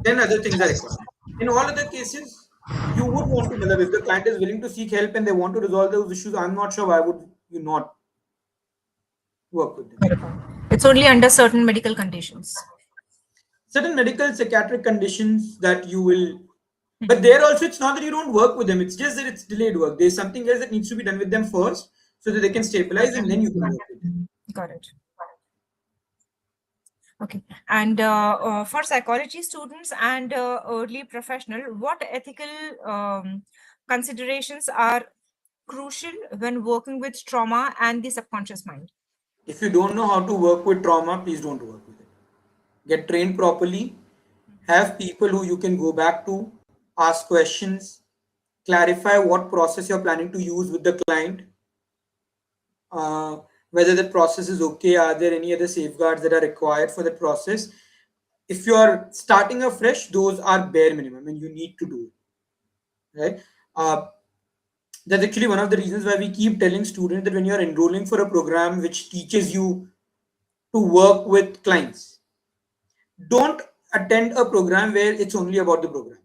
[SPEAKER 2] then other things are required. In all other cases, you would want to, if the client is willing to seek help and they want to resolve those issues, I'm not sure why would you not work with them.
[SPEAKER 1] It's only under certain medical conditions.
[SPEAKER 2] Certain medical psychiatric conditions that you will, but there also it's not that you don't work with them, it's just that it's delayed work. There's something else that needs to be done with them first so that they can stabilize and then you can work with them.
[SPEAKER 1] Got it. Okay. And for psychology students and early professional, what ethical considerations are crucial when working with trauma and the subconscious mind?
[SPEAKER 2] If you don't know how to work with trauma, please don't work with it. Get trained properly, have people who you can go back to, ask questions, clarify what process you're planning to use with the client, uh, whether the process is okay, are there any other safeguards that are required for the process. If you're starting afresh, those are bare minimum and you need to do it, right? That's actually one of the reasons why we keep telling students that when you're enrolling for a program which teaches you to work with clients, don't attend a program where it's only about the program.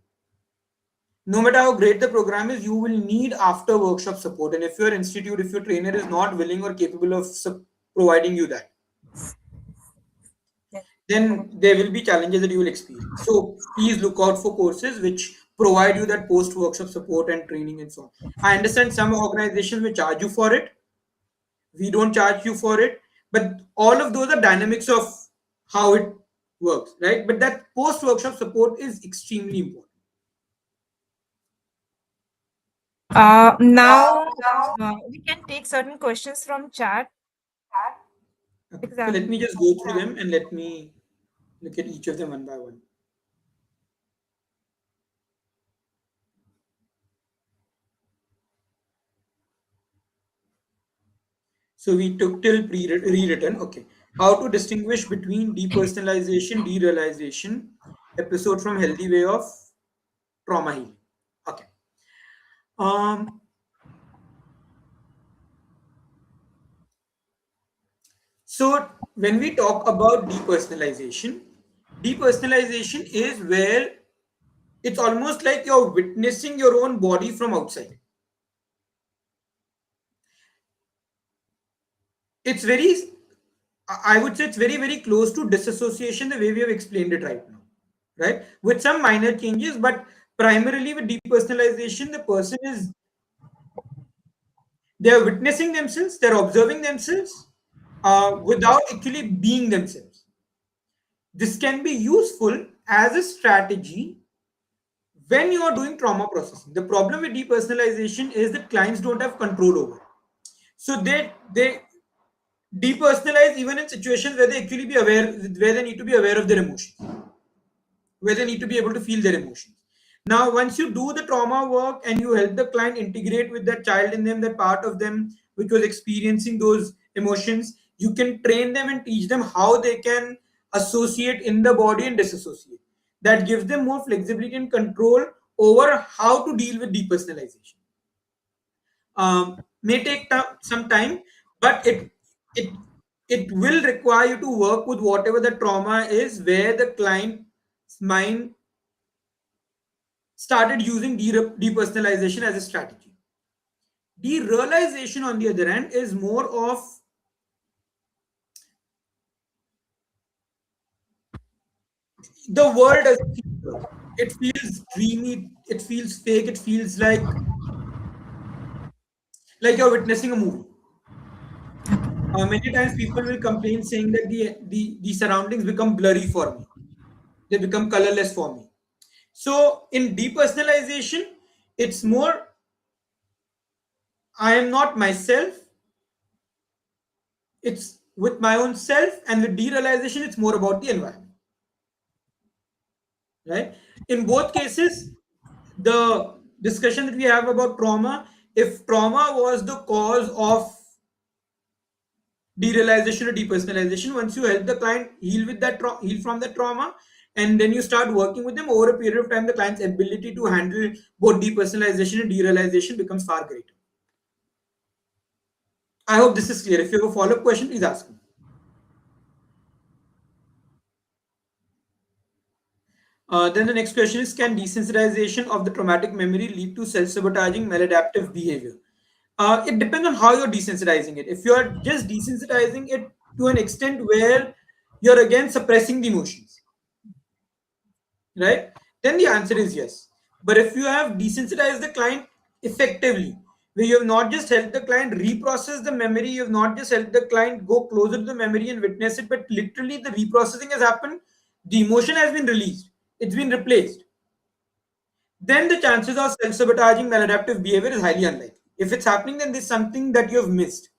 [SPEAKER 2] No matter how great the program is, you will need after workshop support. And if your institute, if your trainer is not willing or capable of providing you that,
[SPEAKER 1] Yes,
[SPEAKER 2] then
[SPEAKER 1] correct.
[SPEAKER 2] there will be challenges that you will experience. So please look out for courses which provide you that post workshop support and training and so on. I understand some organizations will charge you for it. We don't charge you for it, but all of those are dynamics of how it works, right? But that post workshop support is extremely important.
[SPEAKER 1] Now we can take certain questions from chat.
[SPEAKER 2] Okay, so let me
[SPEAKER 1] Example.
[SPEAKER 2] just go through them and let me look at each of them one by one. So we took till rewritten. Okay. How to distinguish between depersonalization, derealization, episode from Healthy Way of Trauma Healing. Okay. Um, so when we talk about depersonalization is where it's almost like you're witnessing your own body from outside. It's very, I would say it's very, very close to disassociation the way we have explained it right now, right? With some minor changes, but primarily with depersonalization, the person is, they're witnessing themselves, they're observing themselves without actually being themselves. This can be useful as a strategy when you are doing trauma processing. The problem with depersonalization is that clients don't have control over it. So they depersonalize even in situations where they actually be aware, where they need to be aware of their emotions, where they need to be able to feel their emotions. Now, once you do the trauma work and you help the client integrate with that child in them, that part of them which was experiencing those emotions, you can train them and teach them how they can associate in the body and disassociate. That gives them more flexibility and control over how to deal with depersonalization. May take some time, but it it will require you to work with whatever the trauma is, where the client's mind started using depersonalization as a strategy. Derealization, on the other hand, is more of the world doesn't feel real. It feels dreamy. It feels fake. It feels like you're witnessing a movie. Many times people will complain saying that the surroundings become blurry for me. They become colorless for me. So in depersonalization, it's more I am not myself. It's with my own self, and with derealization, it's more about the environment. Right? In both cases, the discussion that we have about trauma, if trauma was the cause of derealization or depersonalization, once you help the client heal with that heal from that trauma, and then you start working with them over a period of time, the client's ability to handle both depersonalization and derealization becomes far greater. I hope this is clear. If you have a follow-up question, please ask me. Then the next question is, can desensitization of the traumatic memory lead to self-sabotaging maladaptive behavior? It depends on how you're desensitizing it. If you're just desensitizing it to an extent where you're again suppressing the emotions, right? Then the answer is yes. But if you have desensitized the client effectively, where you have not just helped the client reprocess the memory, you have not just helped the client go closer to the memory and witness it, but literally the reprocessing has happened, the emotion has been released, it's been replaced, then the chances of self-sabotaging maladaptive behavior is highly unlikely. If it's happening, then there's something that you have missed.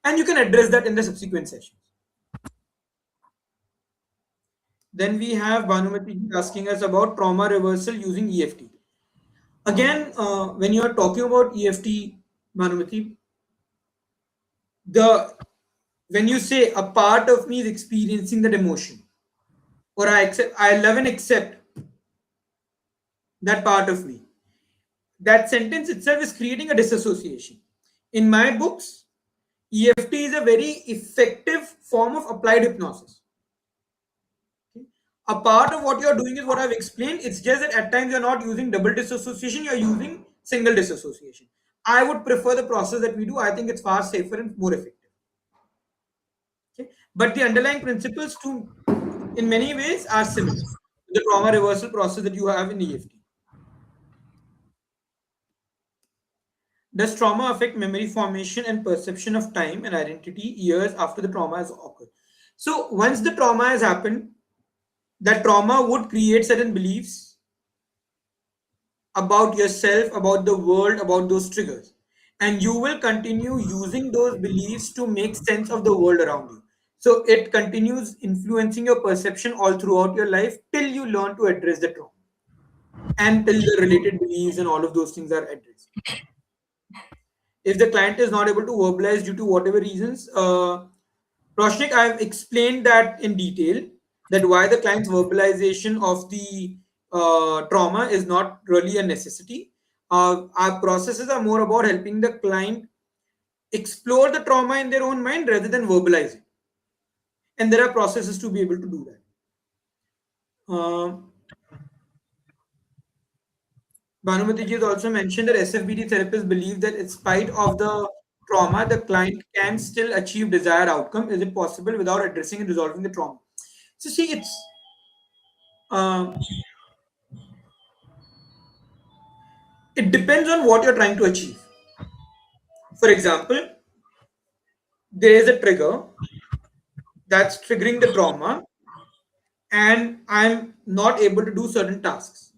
[SPEAKER 2] And you can address that in the subsequent sessions. Then we have Bhanumati asking us about trauma reversal using EFT. Again, when you are talking about EFT, Bhanumati, the when you say a part of me is experiencing that emotion, or I love and accept that part of me, that sentence itself is creating a disassociation. In my books, EFT is a very effective form of applied hypnosis. A part of what you're doing is what I've explained. It's just that at times you're not using double disassociation, you're using single disassociation. I would prefer the process that we do. I think it's far safer and more effective. Okay? But the underlying principles to in many ways are similar. The trauma reversal process that you have in EFT. Does trauma affect memory formation and perception of time and identity years after the trauma has occurred? So once the trauma has happened, that trauma would create certain beliefs about yourself, about the world, about those triggers. And you will continue using those beliefs to make sense of the world around you. So it continues influencing your perception all throughout your life till you learn to address the trauma and till the related beliefs and all of those things are addressed. If the client is not able to verbalize due to whatever reasons, Roshnik, I've explained that in detail, that why the client's verbalization of the trauma is not really a necessity. Our processes are more about helping the client explore the trauma in their own mind rather than verbalize it. And there are processes to be able to do that. Bhanumati ji has also mentioned that SFBT therapists believe that in spite of the trauma, the client can still achieve desired outcome. Is it possible without addressing and resolving the trauma? So see, uh, it depends on what you're trying to achieve. For example, there is a trigger that's triggering the trauma, and I'm not able to do certain tasks.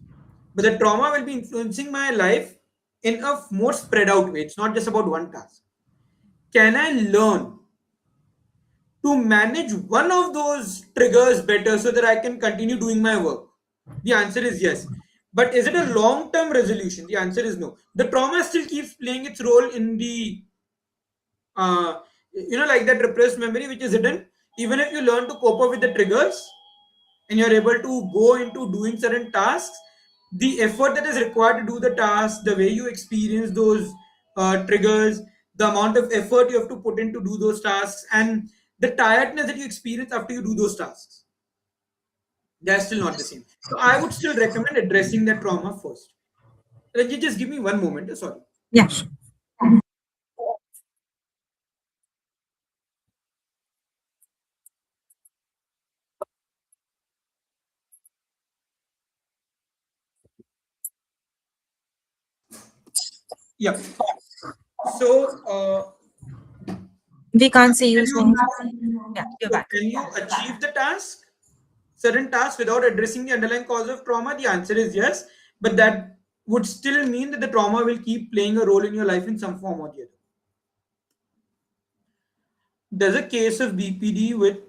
[SPEAKER 2] But the trauma will be influencing my life in a more spread out way. It's not just about one task. Can I learn to manage one of those triggers better so that I can continue doing my work? The answer is yes. But is it a long term resolution? The answer is no. The trauma still keeps playing its role in the, like that repressed memory which is hidden. Even if you learn to cope up with the triggers and you're able to go into doing certain tasks, the effort that is required to do the task, the way you experience those triggers, the amount of effort you have to put in to do those tasks, and the tiredness that you experience after you do those tasks, they're still not the same. So I would still recommend addressing that trauma first. Ranjit, just give me one moment. Sorry.
[SPEAKER 1] Yeah.
[SPEAKER 2] Yeah. So,
[SPEAKER 1] We can't see you,
[SPEAKER 2] can
[SPEAKER 1] so
[SPEAKER 2] you
[SPEAKER 1] yeah, you're
[SPEAKER 2] so
[SPEAKER 1] back.
[SPEAKER 2] can you achieve the task, certain tasks, without addressing the underlying cause of trauma? The answer is yes, but that would still mean that the trauma will keep playing a role in your life in some form or the other. Does a case of BPD with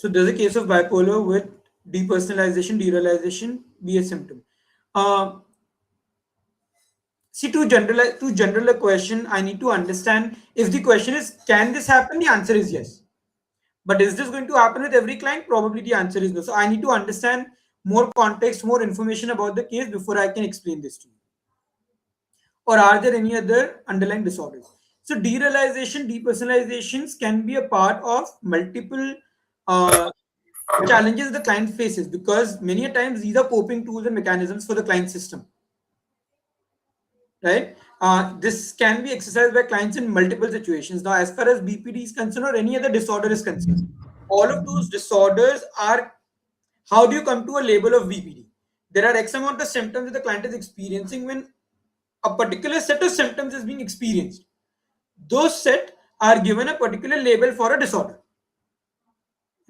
[SPEAKER 2] does a case of bipolar with depersonalization, derealization be a symptom? Uh, See, to general a question, I need to understand if the question is, can this happen? The answer is yes. But is this going to happen with every client? Probably the answer is no. So I need to understand more context, more information about the case before I can explain this to you. Or are there any other underlying disorders? So derealization, depersonalizations can be a part of multiple uh, challenges the client faces, because many a times these are coping tools and mechanisms for the client system, right? This can be exercised by clients in multiple situations. Now, as far as BPD is concerned or any other disorder is concerned, all of those disorders are, how do you come to a label of BPD? There are X amount of symptoms that the client is experiencing. When a particular set of symptoms is being experienced, those set are given a particular label for a disorder,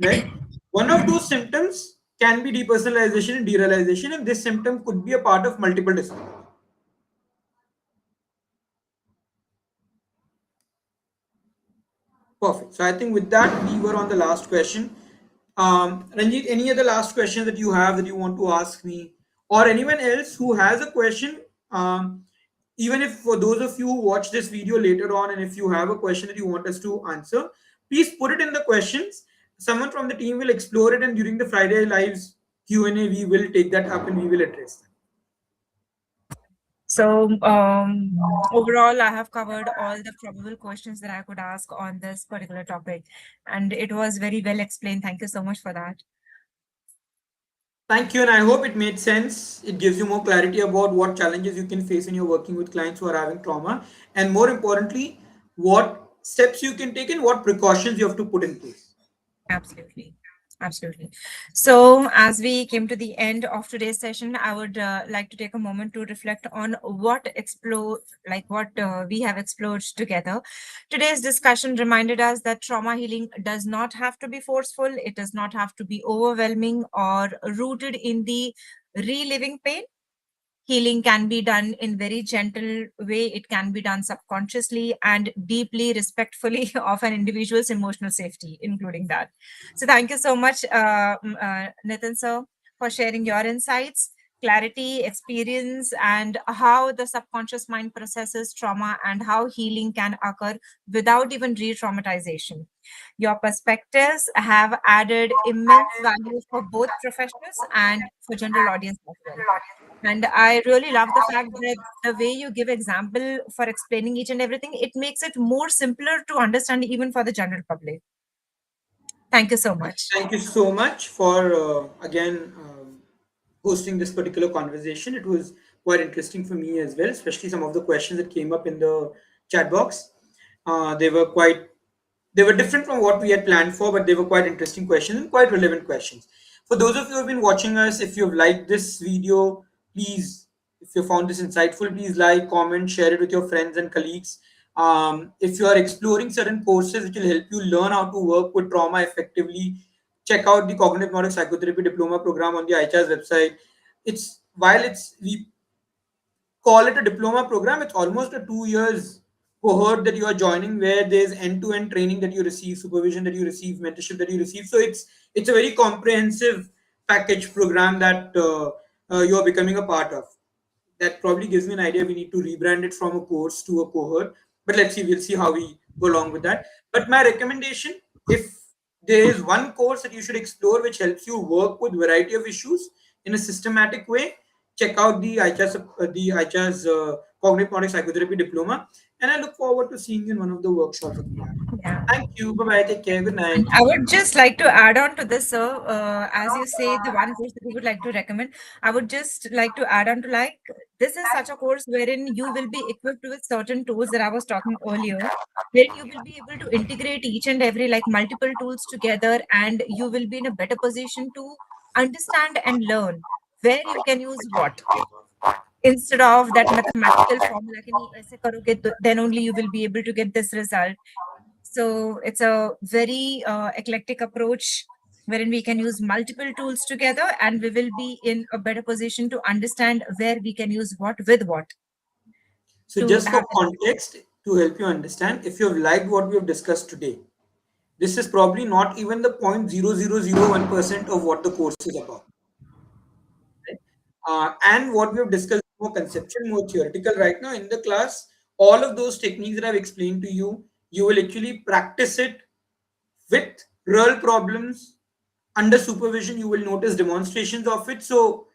[SPEAKER 2] right? One of those symptoms can be depersonalization and derealization, and this symptom could be a part of multiple disorders. Perfect. So I think with that, we were on the last question. Ranjit, any other last question that you have that you want to ask me, or anyone else who has a question? Even if for those of you who watch this video later on, and if you have a question that you want us to answer, please put it in the questions. Someone from the team will explore it, and during the Friday Lives Q&A, we will take that up and we will address that.
[SPEAKER 1] So, overall, I have covered all the probable questions that I could ask on this particular topic, and it was very well explained. Thank you so much for that.
[SPEAKER 2] Thank you, and I hope it made sense. It gives you more clarity about what challenges you can face when you're working with clients who are having trauma, and more importantly, what steps you can take and what precautions you have to put in place.
[SPEAKER 1] Absolutely. Absolutely. So, as we came to the end of today's session, I would like to take a moment to reflect on what we have explored together. Today's discussion reminded us that trauma healing does not have to be forceful, it does not have to be overwhelming or rooted in the reliving pain. Healing can be done in very gentle way. It can be done subconsciously and deeply respectfully of an individual's emotional safety, including that. So thank you so much, Nitin sir, for sharing your insights, clarity, experience, and how the subconscious mind processes trauma and how healing can occur without even re-traumatization. Your perspectives have added immense value for both professionals and for general audience as well. And I really love the fact that the way you give example for explaining each and everything, it makes it more simpler to understand even for the general public. Thank you so much.
[SPEAKER 2] Thank you so much for again hosting this particular conversation. It was quite interesting for me as well, especially some of the questions that came up in the chat box. They were quite they were different from what we had planned for, but they were quite interesting questions and quite relevant questions. For those of you who have been watching us, if you've liked this video, please, if you found this insightful, please like, comment, share it with your friends and colleagues. If you are exploring certain courses which will help you learn how to work with trauma effectively, check out the Cognitive Hypnotic Psychotherapy Diploma program on the ICHARS website. It's while it's we call it a diploma program, it's almost a 2 years cohort that you are joining where there's end-to-end training that you receive, supervision that you receive, mentorship that you receive. So it's a very comprehensive package program that you are becoming a part of. That probably gives me an idea. We need to rebrand it from a course to a cohort, but let's see. We'll see how we go along with that. But my recommendation, if there is one course that you should explore which helps you work with variety of issues in a systematic way, check out the ICHARS Cognitive Hypnotic Psychotherapy Diploma, and I look forward to seeing you in one of the workshops that we have.
[SPEAKER 1] Yeah.
[SPEAKER 2] Thank you. Bye bye. Take care. Good
[SPEAKER 1] And
[SPEAKER 2] night.
[SPEAKER 1] I would just like to add on to this, sir. As you say, the one course that you would like to recommend, I would just like to add on to like this is such a course wherein you will be equipped with certain tools that I was talking earlier, wherein you will be able to integrate each and every like multiple tools together, and you will be in a better position to understand and learn where you can use what instead of that mathematical formula कि नहीं ऐसे करोगे तो then only you will be able to get this result. So it's a very eclectic approach wherein we can use multiple tools together and we will be in a better position to understand where we can use what with what
[SPEAKER 2] So
[SPEAKER 1] to
[SPEAKER 2] just for
[SPEAKER 1] have the
[SPEAKER 2] context, to help you understand, if you have liked what we have discussed today, this is probably not even the 0.0001% of what the course is about. Right? And what we have discussed is more conceptual, more theoretical right now in the class. All of those techniques that I've explained to you, you will actually practice it with real problems under supervision. You will notice demonstrations of it. So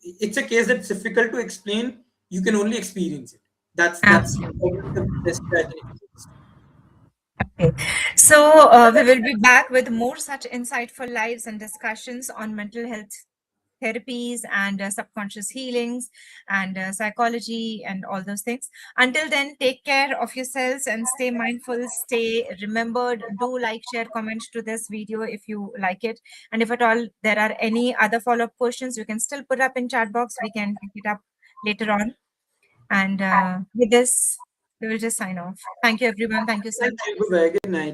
[SPEAKER 2] it's a case that's difficult to explain. You can only experience it. That's
[SPEAKER 1] absolutely.
[SPEAKER 2] probably the best way I can explain this.
[SPEAKER 1] Okay. So we will be back with more such insightful lives and discussions on mental health therapies and subconscious healings and psychology and all those things. Until then, take care of yourselves and stay mindful, stay remembered. Do like, share, comment to this video if you like it. And if at all there are any other follow-up questions, you can still put up in chat box. We can pick it up later on. And with this, we will just sign off. Thank you, everyone. Thank you, sir.
[SPEAKER 2] Thank you. Bye bye. Good night.